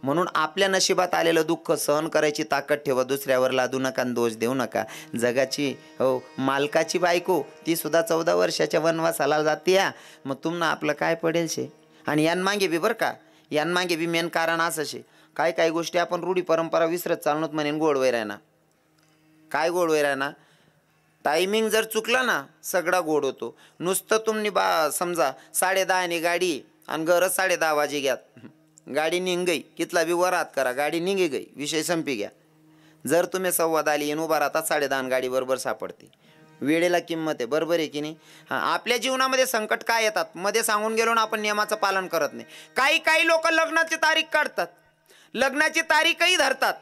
म्हणून आपल्या नशिबात आलेलं दुःख सहन करायची ताकद ठेवा, दुसऱ्यावर लादू नका, दोष देऊ नका. जगाची मालकाची बायको ती सुद्धा 14 वर्षाच्या वनवासाला जाते, मग तुम्हाला आपलं काय पडेल शे? आणि यांमागे बी बरं का, यांमागे बी मेन कारण असं शे, काय काही गोष्टी आपण रूढी परंपरा विसरत चालणोत. म्हणेन गोड वैरायना, काय गोड वैरायना? टायमिंग जर चुकला ना सगळा गोड होतो. नुसतं तुम्ही समजा 10:30 गाडी आणि गरज 10:30 वाजे घ्यात, गाडी निघ गई, कितला बी वरात करा, गाडी निघे गई, विषय संपी गया. जर तुम्ही संवाद आली येऊन उभा राहतात 10:30 गाडी बरोबर सापडते. वेळेला किंमत आहे, बरोबर आहे की नाही. हां, आपल्या जीवनामध्ये संकट काय येतात, मध्ये सांगून गेलो ना आपण, नियमाचं पालन करत नाही. काही लोक लग्नाची तारीख काढतात, लग्नाची तारीखही धरतात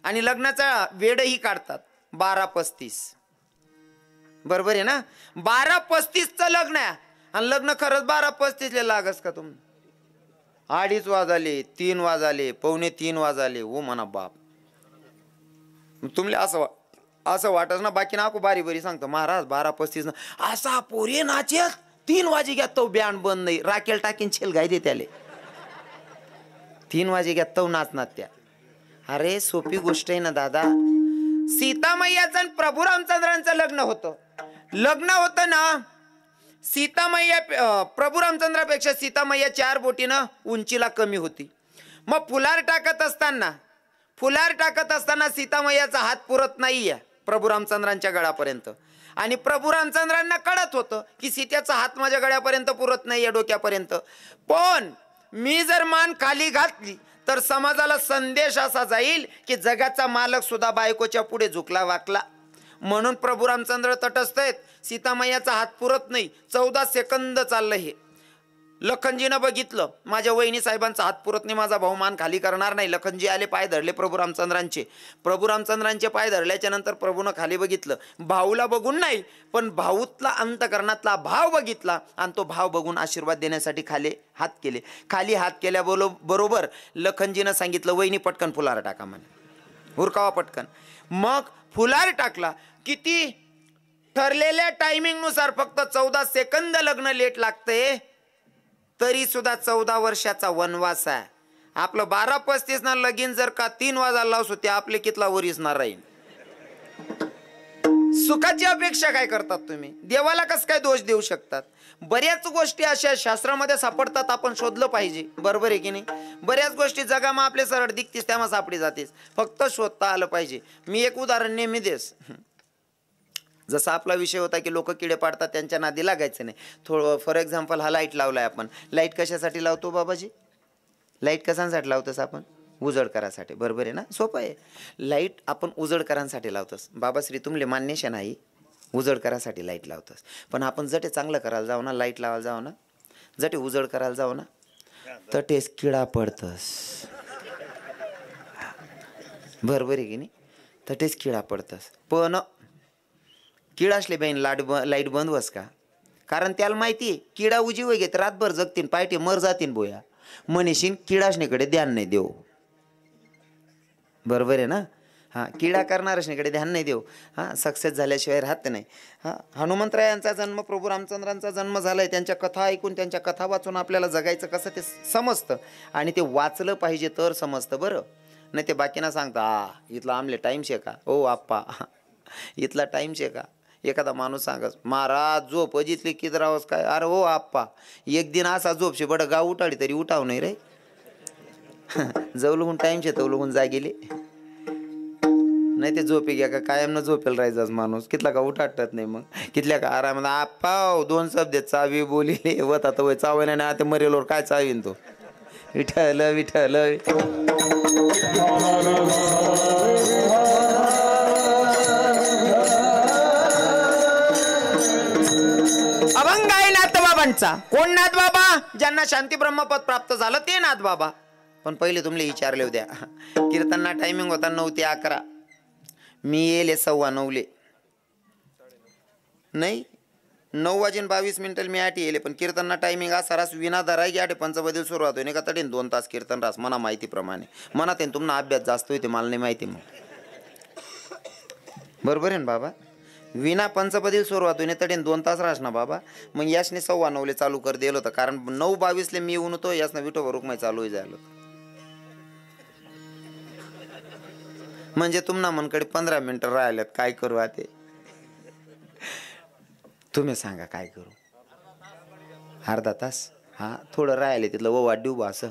आणि लग्नाचा वेळही काढतात 12:35. बरोबर आहे ना. 12:35चं लग्न आहे आणि लग्न खरंच 12:35 लागस का तुम्ही? 2:30 वाजले, 3 वाजले, 2:45 वाजले. हो म्हणा बाप, तुमले असं वाटत ना. बाकी नाको बारी बरी सांगतो महाराज 12:35 असा पोरे नाचेल 3 वाजे घ्या तो बँड बंद नाही, राखेल टाकीन छेल गाय दे त्याले. 3 वाजे घ्या तो नाचणार त्या. अरे सोपी गोष्ट आहे ना दादा. सीता मैयाचं आणि प्रभू रामचंद्रांचं लग्न होतं ना. सीता मैया प्रभू रामचंद्रापेक्षा सीता मैया 4 बोटीनं उंचीला कमी होती. मग फुलार टाकत असताना सीता मैयाचा हात पुरत नाहीये प्रभू रामचंद्रांच्या गळ्यापर्यंत. आणि प्रभू रामचंद्रांना कळत होतं की सीतेचा हात माझ्या गळ्यापर्यंत पुरत नाहीये, डोक्यापर्यंत. पण मी जर मान खाली घातली तर समाजाला संदेश असा जाईल की जगाचा मालक सुद्धा बायकोच्या पुढे झुकला वाकला. म्हणून प्रभू रामचंद्र तटस्थ आहेत, सीतामैयाचा हात पुरत नाही. 14 सेकंद चाललं हे. लखनजीनं बघितलं माझ्या वहिनी साहेबांचा हात पुरत नाही, माझा भाऊ मान खाली करणार नाही. लखनजी आले, पाय धरले प्रभू रामचंद्रांचे पाय धरल्याच्या नंतर प्रभूनं खाली बघितलं. भाऊला बघून नाही, पण भाऊतला अंतकरणातला भाव बघितला आणि तो भाव बघून आशीर्वाद देण्यासाठी खाली हात केल्याबरोबर लखनजीनं सांगितलं वहिनी पटकन फुलार टाका म्हणे, हुरकावा पटकन. मग फुलार टाकला. किती ठरलेल्या टायमिंग नुसार फक्त 14 सेकंद लग्न लेट लागतंय, तरी सुद्धा 14 वर्षाचा वनवास आहे. आपलं 12:35 ना लगीन जर का 3 वाजायला लावस होते, आपले कितला वरीसणार राहील. सुखाची अपेक्षा काय करतात तुम्ही? देवाला कसं काय दोष देऊ शकतात? बऱ्याच गोष्टी अशा शास्त्रामध्ये सापडतात, आपण शोधलं पाहिजे. बरोबर आहे की नाही. बऱ्याच गोष्टी जगामा आपले सरळ दिसतीस त्यामा सापडी जातेस, फक्त शोधता आलं पाहिजे. मी एक उदाहरण नेहमी देस. जसा आपला विषय होता की लोक किडे पाडतात त्यांच्या नादी लागायचं नाही. थोडं फॉर एक्झाम्पल हा लाईट लावलाय आपण. लाईट कशासाठी लावतो बाबाजी? लाईट कशासाठी लावतोस आपण? उजड करासाठी. बरोबर आहे ना, सोपं आहे. लाईट आपण उजड करासाठी लावतोस. बाबाश्री तुमले मान्यशा नाही, उजड करासाठी लाईट लावतोस. पण आपण जटे चांगलं करायला जाऊ ना, लाईट लावायला जाऊ ना, जटे उजड करायला जाऊ ना, तटेच किडा पडतस. बरोबर आहे की नाही. तटेच किडा पडतस. पण किडा असले बाईन लाईट बंद वस का? कारण त्याला माहिती आहे किडा उजीव घेत रातभर जगतीन, पायटे मर जातीन बोया. मनीषीन किडाशनीकडे ध्यान नाही देऊ. बरोबर आहे ना. हां, किडा करणारशनीकडे ध्यान नाही देऊ. हां, सक्सेस झाल्याशिवाय राहत नाही. हां, हनुमंतरायांचा जन्म, प्रभू रामचंद्रांचा जन्म झालाय. त्यांच्या कथा ऐकून, त्यांच्या कथा वाचून आपल्याला जगायचं कसं ते समजतं. आणि ते वाचलं पाहिजे तर समजतं. बरं नाही ते बाकीना सांगता इथला आमले टाईम शे का? ओ आप्पा इथला टाईम शे का? एखादा माणूस सांगस महाराज झोप अजितली किती राहस काय? अरे हो आप्पा एक दिन असा झोपशे बडं गाव उठाडी तरी उठाव नाही रे. जवळून टाईम शे तवलून जागेले नाही ते झोपे घ्या का कायम न झोपेल राहायचाच माणूस कितला का उठाटत नाही. मग कितल्या का आरामात आप्पा 2 शब्द चावी बोलिले होता तर चावी नाही आता मरेलोर काय चावीन तो. विठ्ठल विठ्ठल अभंग आहे नाथबाबांचा. कोण नाथबाबा? ज्यांना शांती ब्रह्मपद प्राप्त झालं ते नाथबाबा. पण पहिले तुमले विचारले होत्या कीर्तनना टायमिंग होता 9 ते 11. मी येले 9:15 नाही 9:22 मी आठ येले. पण कीर्तनना टायमिंग असा रास विना धराय की 8:05 सुरुवात होईल का तडीन 2 तास कीर्तन रास मना माहितीप्रमाणे. मनात आहे तुम्हाला अभ्यास जास्त होते मला नाही माहिती. मग बरोबर आहे ना बाबा. विना पंचपदी सुरुवात होईने तडीन 2 तास राहस ना बाबा. मग यासने 9:15 चालू कर दिलं होतं कारण 9:22 मी येऊन होतो यासनं विठोबा रुक्माई चालू झालं. म्हणजे तुम्हाला मनकडे 15 मिनिटं राहिल्यात काय करू आता तुम्ही सांगा काय करू? अर्धा तास. हा थोडं राहिले तिथलं वाढ देऊ बा असं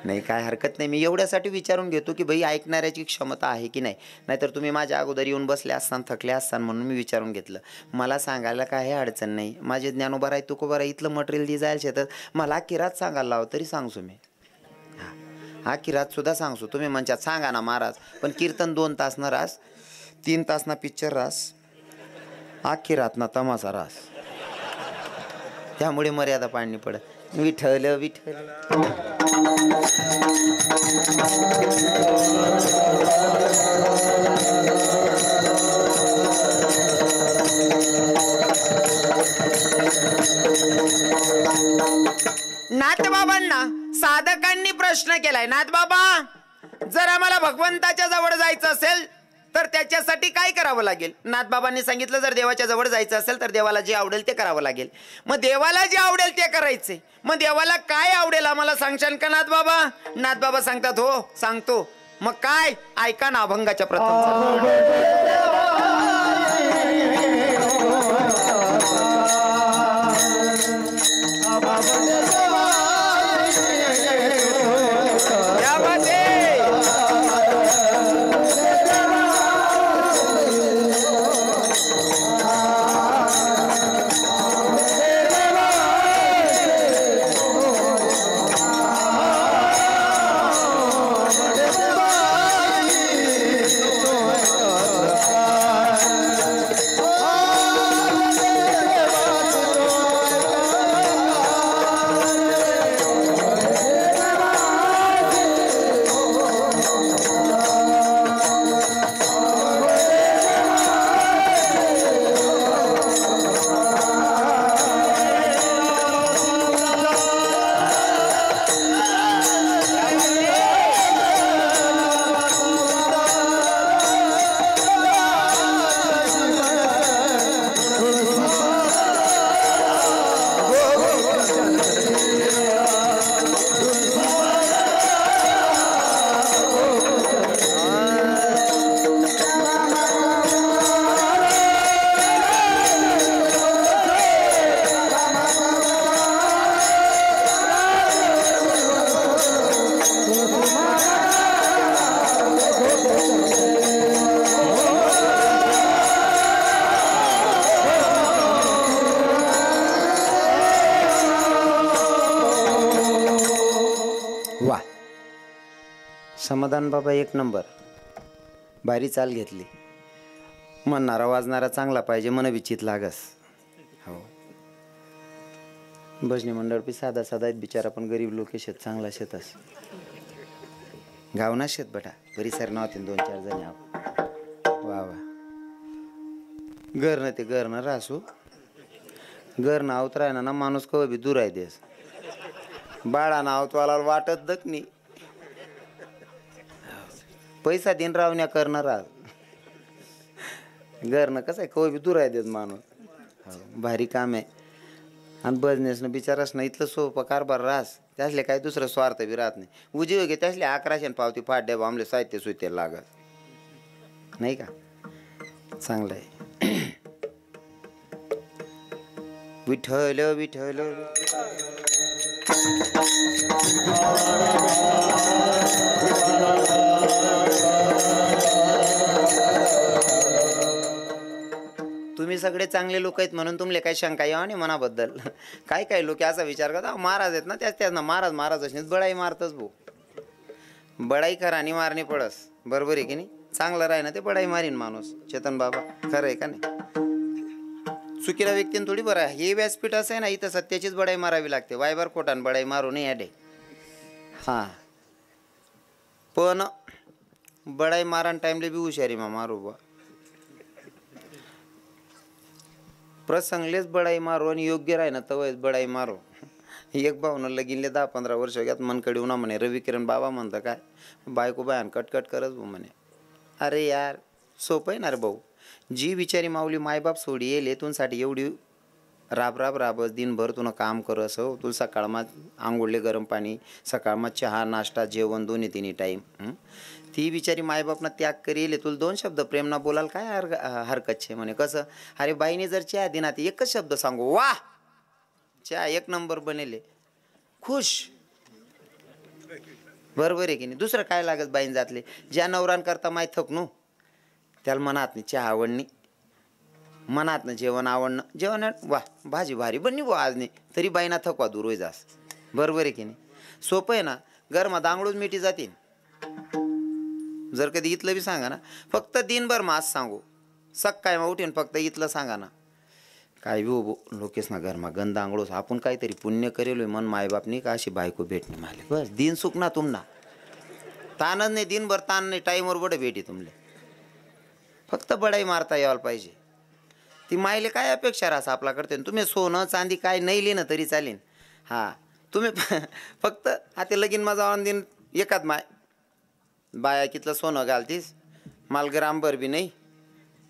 नाही काय हरकत नाही, मी एवढ्यासाठी विचारून घेतो की भाई ऐकणाऱ्याची क्षमता आहे की नाही. नाहीतर तुम्ही माझ्या अगोदर येऊन बसले असताना थकले असताना म्हणून मी विचारून घेतलं. मला सांगायला काही अडचण नाही. माझे ज्ञानोबा आहे तुकोबा आहे इथलं मटेरियल दे जायला शेतात मला किरात सांगायला लाव तरी सांगतो मी. हा किरात सुद्धा सांगतो. तुम्ही म्हणच्यात सांगा ना महाराज, पण कीर्तन 2 तास न रास, 3 तास ना पिक्चर रास, आखी रात ना तमासा रास. त्यामुळे मर्यादा पाडणी पडत. विठ्ठल विठ्ठल. नाथबाबांना साधकांनी प्रश्न केलाय, नाथबाबा जर आम्हाला भगवंताच्या जवळ जायचं असेल तर त्याच्यासाठी काय करावं लागेल. नाथबाबांनी सांगितलं जर देवाच्या जवळ जायचं असेल तर देवाला जे आवडेल ते करावं लागेल. मग देवाला जे आवडेल ते करायचे. मग देवाला काय आवडेल आम्हाला सांगशाल का नाथबाबा. नाथबाबा सांगतात हो सांगतो. मग काय ऐका ना अभंगाच्या प्रथम. समाधान बाबा एक नंबर. भारी चाल घेतली. म्हणणारा वाजणारा चांगला पाहिजे मन विचित लागस. हो भजनी मंडळ पी साधा साधा आहेत बिचारा पण गरीब लोक शेत चांगला शेतस गावना शेत बटा परिसर नव्हते 2-4 जणी आहो. वा वा घर न ते घर न रासू घर ना अवतराय ना माणूस कव बी दूर आहे देस बाळा ना अवतवाला वाटत दखनी पैसा दिन रावण्या करणार घरनं कसं आहे कव बी दूर आहे देत माणूस. भारी काम आहे. आणि बिझनेसनं बिचारास ना इथलं सोपं कारभार रास त्यासले काय दुसरं स्वार्थ बी राहत नाही. उजीव घे त्यासले 1100 पावती फाट आमले साहित्य सुत्य लागत नाही का. चांगलं आहे. विठ्ठल विठ्ठल. तुम्ही सगळे चांगले लोक आहेत म्हणून तुमले काही शंका यावं नाही मनाबद्दल. काय काय लोक असा विचार करतात महाराज आहेत ना त्याच ना महाराज महाराज असेल बडाई मारतच भाऊ. बडाई करा आणि मारणी पडस बरोबर आहे की नाही. चांगलं राही ना ते बडाई मारीन माणूस. चेतन बाबा खरं आहे का नाही. चुकीला व्यक्तीने थोडी बरं आहे. हे व्यासपीठ असं आहे ना इथं सत्याचीच बडाई मारावी लागते. वायबर कोटान बडाई मारू नये अडे. हां पण बडाई मारान टाइमले बी हुशारी मा मारू बा प्रसंगलेच बडाई मारो आणि योग्य राही ना तवच बडाई मारो. एक भावनं लगिनले 10-15 वर्ष घ्यात मनकडे उन्हा म्हणे रवी किरण बाबा म्हणतं काय बायको बायान कटकट करत भाऊ म्हणे. अरे यार सोपं आहे ना रे भाऊ. जी बिचारी माऊली मायबाप सोडी येईल येतूनसाठी एवढी राबस दिनभर तुला काम कर असं तुला सकाळमा आंघोळले गरम पाणी सकाळमा चहा नाश्ता जेवण 2-3 टाईम. ती बिचारी मायबापना त्याग करी येले तुला 2 शब्द प्रेमना बोलाल काय हरकत छे म्हणे. कसं अरे बाईने जर चहा दिना ती एकच शब्द सांगू वा चहा 1 नंबर बनेले खुश. बरोबर आहे की नाही. दुसरं काय लागत बाईन जातले ज्या नवरान करता माय थकणू त्याला मनात नाही चहा आवडणी मनात ना जेवण आवडणं जेवण वा भाजी भारी बनली बुवा आज नाही तरी बाईना थकवा दूर होई जास. बरोबर आहे की नाही. सोपं आहे ना. गरमा दांगडूच मिठी जातील. जर कधी इथलं बी सांगा ना फक्त दिनभर मास सांगू सकाळी मग उठीन फक्त इथलं सांगा ना काय बी उभो लोकेश ना घरमा गंध आंगळोस आपण काहीतरी पुण्य करेलोय मन मायबापनी का अशी बायको भेटणे माले बस दिन सुख ना तुमना ताणच नाही दिनभर ताण नाही टाईमवर बडे भेटी तुमले फक्त बडाई मारता यायला पाहिजे. ती मायले काय अपेक्षा राहा आपला करते तुम्ही सोनं चांदी काय नाही लिहिणं तरी चालेल. हां तुम्ही फक्त आता लगीन माझा जाऊन दिन एकाच बाया कितलं सोनं घालतीस माल ग्रामभर बी नाही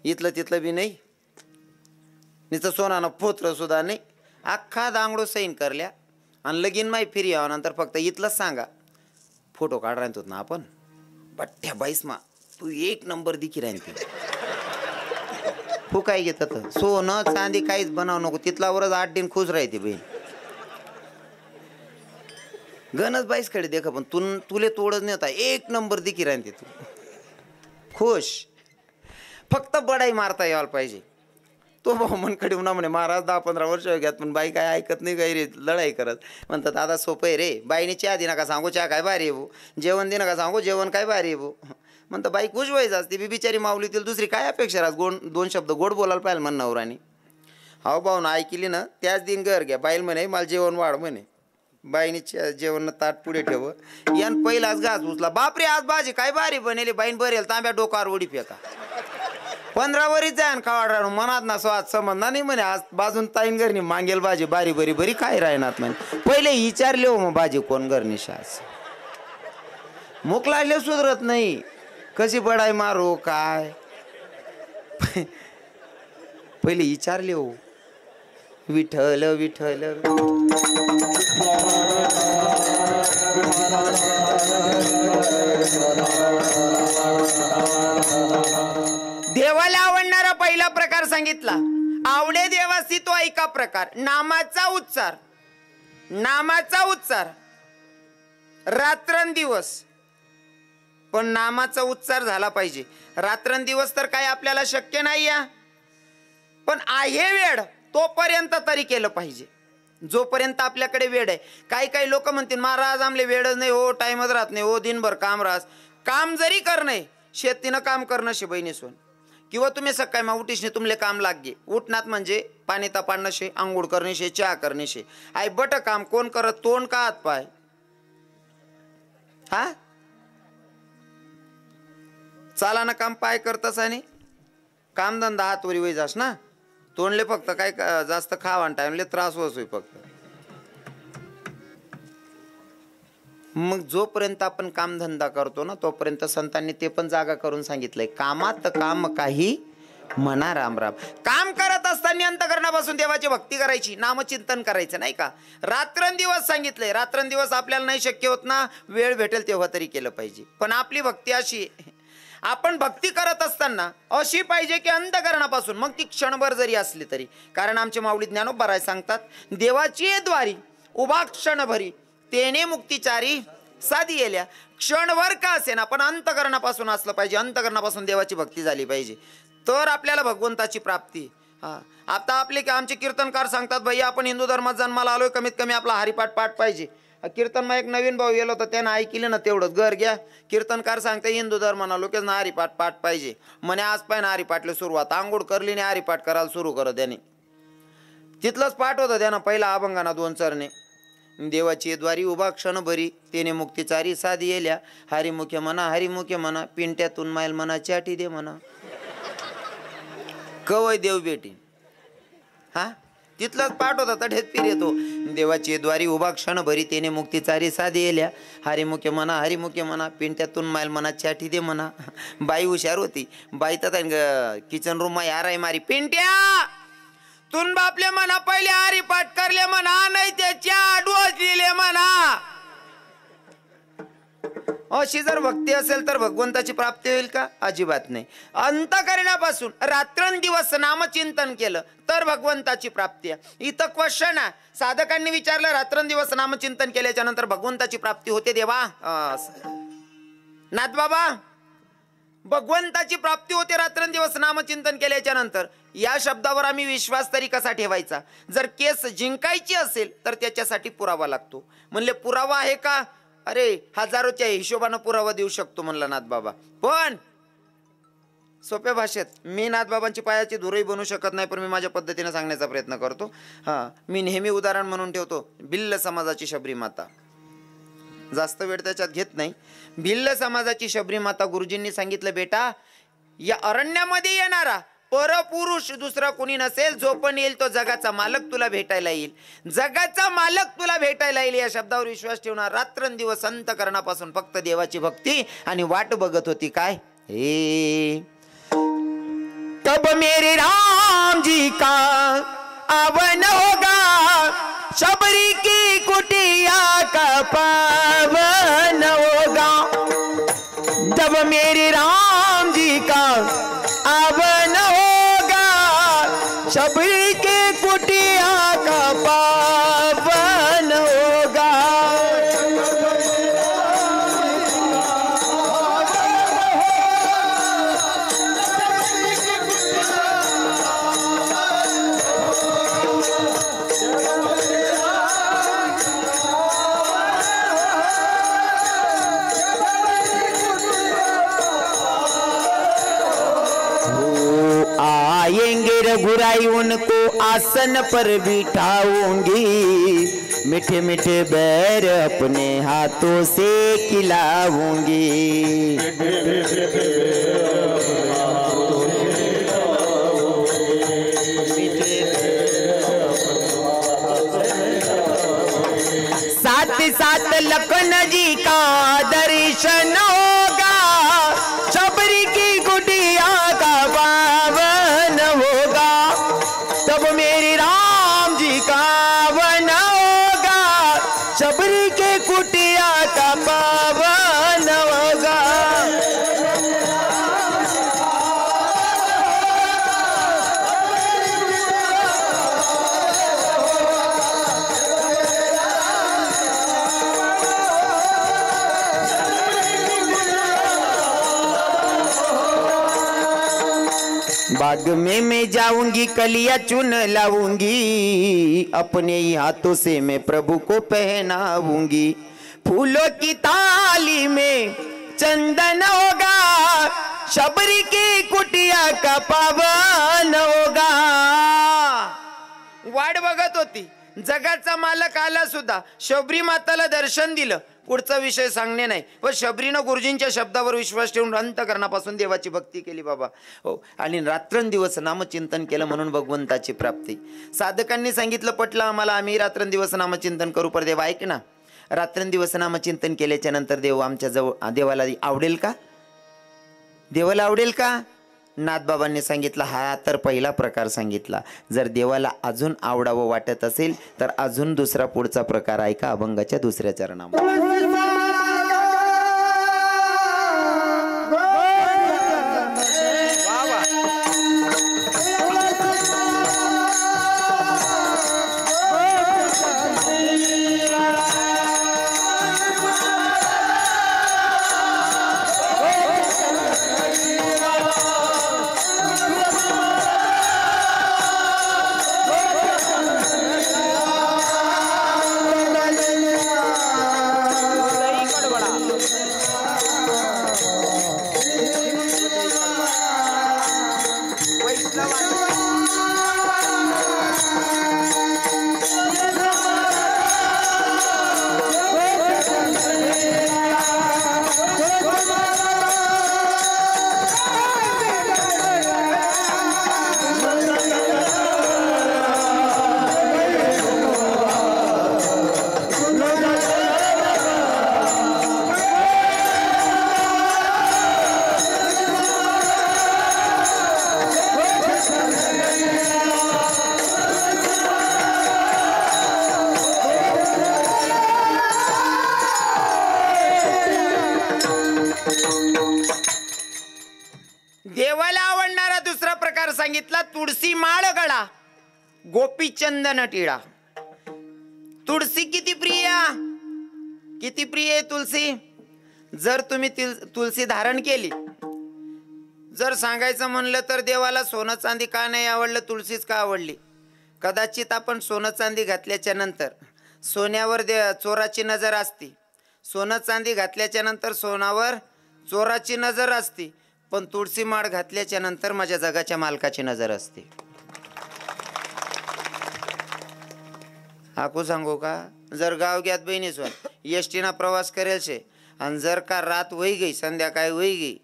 इथलं तिथलं बी नाही नुसतं सोनानं पोत्र सुद्धा नाही अख्खा दांगडो सैन करल्या आणि लगीन माई फिरी यावनंतर फक्त इथलंच सांगा फोटो काढ राहतो ना आपण बठ्ठ्या बाईसमा तू एक नंबर दिखी राहते तू काय घेत सोनं चांदी काहीच बनवू नको तिथलावरच 8 दिन खुश राहते बहीण गणच बाईसकडे देखा पण तुले तोडच नाही होता एक नंबर दिखी राहते तू खुश फक्त बडाई मारता यायला पाहिजे. तो भाऊ मनकडे उन्हा म्हणे महाराज 10-15 वर्ष घ्यात पण बाई काय ऐकत नाही काही रे लढाई करत म्हणतात दादा सोपं आहे रे बाईने चहा दे नका सांगू चहा काय भारी आहे भाऊ जेवण दे नका सांगू जेवण काय भारी आहे भाऊ म्हणतं बाई खुश व्हायचं असते बी बिचारी माऊलीतील दुसरी काय अपेक्षा राहत गोड 2 शब्द गोड बोलायला पाहिजे म्हण नवरानी. हाव भाऊ ना ऐकली ना त्याच दिन घर घ्या बाईल म्हणे मला जेवण वाढ म्हणे बाईने जेवण ताट पुढे ठेव यान पहिलाच घास उचला बापरे आज भाजी काय भारी बनेली बाईन बरेल तांब्या डोकावर उडी फेका 15 वरीच जाय खावाड राहून मनात ना स्वाद समजणार नाही म्हणे आज बाजून ताईन घरनी मागेल भाजी बारी बरी बरी काय राहणार म्हणे पहिले विचारले हो मग भाजी कोण घरनी शास मुख लागले सुधरत नाही कशी बडाई मारू काय पहिले विचारले हो विठ्ठल विठ्ठल देवाला आवडणारा पहिला प्रकार सांगितला आवडे देवासी तो ऐका प्रकार नामाचा उच्चार रात्रंदिवस पण नामाचा उच्चार झाला पाहिजे. रात्रंदिवस तर काय आपल्याला शक्य नाही या पण आहे वेळ तोपर्यंत तरी केलं पाहिजे जोपर्यंत आपल्याकडे वेळ आहे. काही लोक म्हणतील महाराज आमले वेळच नाही हो टाइमच राहत नाही हो दिनभर काम राहस काम जरी करणं शेतीनं काम करणं शे बहिणी सोन किंवा तुम्ही सकाळी मग उठीशने तुमले काम लागे उठनात म्हणजे पाणी तापाडणं शे आंघोळ करणे शे चहा करणे शे आई बट काम कोण करत तोंड का हात पाय हा चालाना काम पाय करतस आणि कामधंदा हातवरी वय जास ना तोंडले फक्त काय जास्त खावा टाइमले त्रास होतोय फक्त. मग जोपर्यंत आपण कामधंदा करतो ना तोपर्यंत संतांनी ते पण जागा करून सांगितलंय कामात काम काही म्हणा राम राम. काम करत असताना अंतःकरणापासून देवाची भक्ती करायची नामचिंतन करायचं नाही का. रात्रंदिवस सांगितलंय रात्रंदिवस आपल्याला नाही शक्य होत ना वेळ भेटेल तेव्हा तरी केलं पाहिजे. पण आपली भक्ती अशी आपण भक्ती करत असताना अशी पाहिजे की अंतःकरणापासून मग ती क्षणभर जरी असली तरी कारण आमचे माऊली ज्ञानोबा राय सांगतात देवाची द्वारी उभा क्षणभरी तेने मुक्तीचारी साधी येल्या क्षणभर का असेना पण अंतःकरणापासून असलं पाहिजे अंतःकरणापासून देवाची भक्ती झाली पाहिजे तर आपल्याला भगवंताची प्राप्ती. आता आपले आमचे कीर्तनकार सांगतात भैया आपण हिंदू धर्मात जन्माला आलोय कमीत कमी आपला हरिपाठ पाठ पाहिजे. कीर्तनमा एक नवीन भाऊ गेलो होता त्यानं ऐकलं ना तेवढंच घर घ्या कीर्तनकार सांगते हिंदू धर्माना लोकेच ना हरिपाठ पाठ पाहिजे म्हणे आज पाय ना हरिपाठले सुरुवात आंघोळ करली ने हरिपाठ करायला सुरू करत त्याने तिथलंच पाठ होतं त्यानं पहिला अभंगाना 2 चरणे देवाची द्वारी उभा क्षणभरी तेने मुक्तीचारी साधी येल्या हरिमुख्य म्हणा पिंट्यातून मायल म्हणा चाटी दे म्हणा कवय देव बेटी हा तिथलाच पाठ होता तढेत फिर येतो देवाची द्वारी उभा क्षणभरी तेने मुक्तीचारी साधी येल्या हरिमुख्य म्हणा पिंट्यातून मायल म्हणा चाटी दे म्हणा. बाई हुशार होती बाई तर किचन रूम मा याराय मारी पिंट्या तुन बापले म्हणा पहिले हरिपाठ करले म्हणा नाही त्याच्या डोस दिले म्हणा अशी जर भक्ती असेल तर भगवंताची प्राप्ती होईल का? अजिबात नाही. अंतःकरणापासून रात्रंदिवस नामचिंतन केलं तर भगवंताची प्राप्ती आहे. इथं क्वेश्चन आहे, साधकांनी विचारलं रात्रंदिवस नामचिंतन केल्याच्या नंतर भगवंताची प्राप्ती होते देवा? नाथ बाबा, भगवंताची प्राप्ती होते रात्रंदिवस नामचिंतन केल्याच्या नंतर. या शब्दावर आम्ही विश्वास तरी कसा ठेवायचा? जर केस जिंकायची असेल तर त्याच्यासाठी पुरावा लागतो. म्हणले पुरावा आहे का? अरे हजारोच्या हिशोबानं पुरावा देऊ शकतो म्हणलं नाथ बाबा. पण सोप्या भाषेत, मी नाथ बाबांची पायाची धुरही बनू शकत नाही, पण मी माझ्या पद्धतीने सांगण्याचा प्रयत्न करतो. मी नेहमी उदाहरण म्हणून ठेवतो भिल्ल समाजाची शबरी माता. जास्त वेळ त्याच्यात घेत नाही. भिल्ल समाजाची शबरी माता, गुरुजींनी सांगितलं बेटा, या अरण्यामध्ये येणारा परपुरुष दुसरा कोणी नसेल, जो पण येईल तो जगाचा मालक तुला भेटायला येईल. जगाचा मालक तुला भेटायला येईल या शब्दावर विश्वास ठेवणार रात्रंदिवस अंतःकरणापासून फक्त देवाची भक्ती आणि वाट बघत होती. काय हे तब मेरे राम जी का आवन होगा, शबरी की कुटिया का पावन होगा. जब मेरे राम जी का आवन होगा, शबरी के कुटिया का पावन होगा. आएंगे रघुराई उनको आसन पर बिठाऊंगी, मीठे मीठे बैर अपने हाथों से खिलाऊंगी. साथ साथ लखन जी का दर्शन होगा, शबरी की कुटिया का पावन होगा. तब मेरे राम जी का वन होगा, शबरी के कुटिया का पावन होगा. बाग में मैं जाऊंगी, कलिया चुन लाऊंगी, अपने ही हाथों से मैं प्रभु को पहनाऊंगी. फूलों की थाली में चंदन होगा, शबरी की कुटिया का पावन होगा. वाट बघत होती, जगाचा मालक आला सुद्धा, शबरी माताला दर्शन दिलं. पुढचा विषय सांगणे नाही, पण शबरीनं गुरुजींच्या शब्दावर विश्वास ठेवून अंतःकरणापासून देवाची भक्ती केली बाबा. हो, आणि रात्रंदिवस नामचिंतन केलं म्हणून भगवंताची प्राप्ती. साधकांनी सांगितलं, पटलं आम्हाला, आम्ही रात्रंदिवस नामचिंतन करू. पर देव ऐक ना, रात्रंदिवस नामचिंतन केल्याच्या नंतर देव आमच्या जवळ, देवाला आवडेल का? देवाला आवडेल का? नाथबाबांनी सांगितलं, हा तर पहिला प्रकार सांगितला. जर देवाला अजून आवडावं वाटत असेल तर अजून दुसरा पुढचा प्रकार ऐका अभंगाच्या दुसऱ्या चरणामध्ये. प्रकार सांगितला, तुळशी माळ गळा गोपीचंदन टिळा. तुळशी किती प्रिय, किती प्रिय आहे तुळशी. जर तुम्ही तुळशी धारण केली, जर सांगायचं म्हणलं तर देवाला सोनं चांदी का नाही आवडलं, तुळशीच का आवडली. कदाचित आपण सोनं चांदी घातल्याच्या नंतर सोन्यावर चोराची नजर असती, सोनं चांदी घातल्याच्या नंतर सोनावर चोराची नजर असती, पण तुळशी माळ घातल्याच्या नंतर माझ्या जगाच्या मालकाची नजर असते. हाकू सांगू का, जर गावग्यात बहिणी सोन एसटीना प्रवास करेल शे आणि जर का रात होई गई, संध्याकाळी होई गई,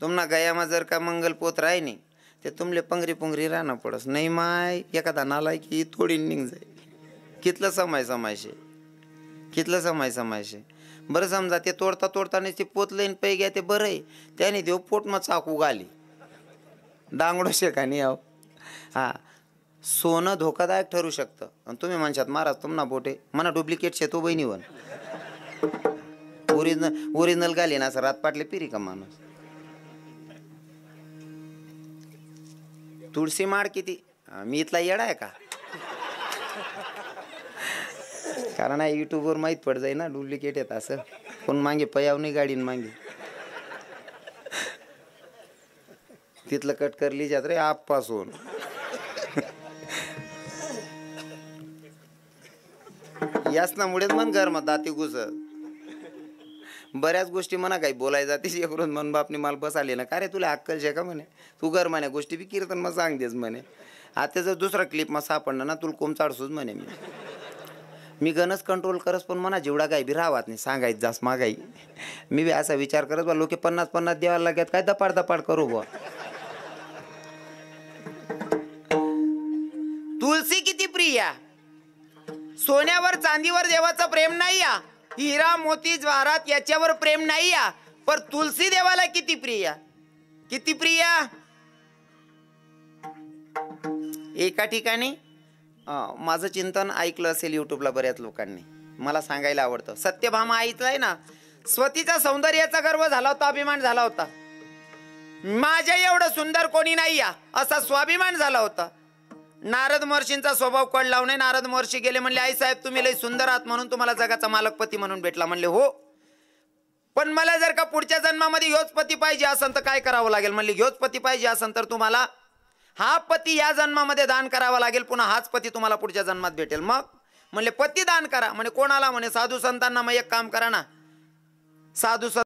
तुम्हाला गयामा जर का मंगल पोत राही नाही, ते तुमले पंगरी पुंगरी राहणं पडस नाही. माय एखादा नालाय की थोडी निघ जाई. कितलं समायशे, कितलं समायशे. बरं समजा ते तोडता तोडताना ते पोत लईन पै घ्या, ते बरं आहे. त्याने देव पोट मग चाकू गाली डांगडो शेकानी आहो. हा, सोनं धोकादायक ठरू शकतं. आणि तुम्ही म्हणशात महाराज तुम्हाला बोटे म्हणा डुप्लिकेट शे तो बहिणीवन, ओरिजिनल गाली ना असं रात पाटले पिरी का माणूस. तुळशी माळ किती, मी इथला येडा आहे का. कारण युट्यूबवर माहीत पड जाई ना डुप्लिकेट येत असं. कोण मागे पयाव नाही गाडीन मागे, तिथलं कट करली जात रे आपपासून. याच ना मुळेच मन घर मग दाती घुस. बऱ्याच गोष्टी म्हणा काही बोलाय जाते करून मन बापने मला बसाले ना, का रे तुला अक्कल शे का म्हणे, तू घर म्हणे गोष्टी बी कीर्तन मग सांग देस म्हणे. आता जर दुसरा क्लिप मग सापडणं ना तुला कोम चाडसूच म्हणे. मी गणच कंट्रोल करस, पण म्हणा जेवढा काही बी राहत नाही सांगायचं जास्त मागाई. मी बी असा विचार करत बा लोक 50-50 द्यायला लागत, काय दपाड करू बा. तुळशी किती प्रिय, सोन्यावर चांदीवर देवाचं प्रेम नाही या, हिरा मोती ज्वारात याच्यावर प्रेम नाही या, पर तुळशी देवाला किती प्रिय, किती प्रिय. एका ठिकाणी माझं चिंतन ऐकलं असेल युट्यूबला बऱ्याच लोकांनी, मला सांगायला आवडतं. सत्यभामा आईचं आहे ना, स्वतीच्या सौंदर्याचा गर्व झाला होता, अभिमान झाला होता. माझ्या एवढं सुंदर कोणी नाही या असा स्वाभिमान झाला होता. नारद महर्षींचा स्वभाव कळ लावू नये. नारद महर्षी गेले, म्हणले आई साहेब तुम्ही लई सुंदर आहात म्हणून तुम्हाला जगाचा मालकपती म्हणून भेटला. म्हणले हो, पण मला जर का पुढच्या जन्मामध्ये ह्योच पती पाहिजे असेल तर काय करावं लागेल. म्हणले ह्योच पती पाहिजे असेल तर तुम्हाला हा पती या जन्मामध्ये दान करावा लागेल, पुन्हा हाच पती तुम्हाला पुढच्या जन्मात भेटेल. मग म्हणले पती दान करा. म्हणे कोणाला, म्हणे साधू संतांना. मग एक काम करा ना, साधू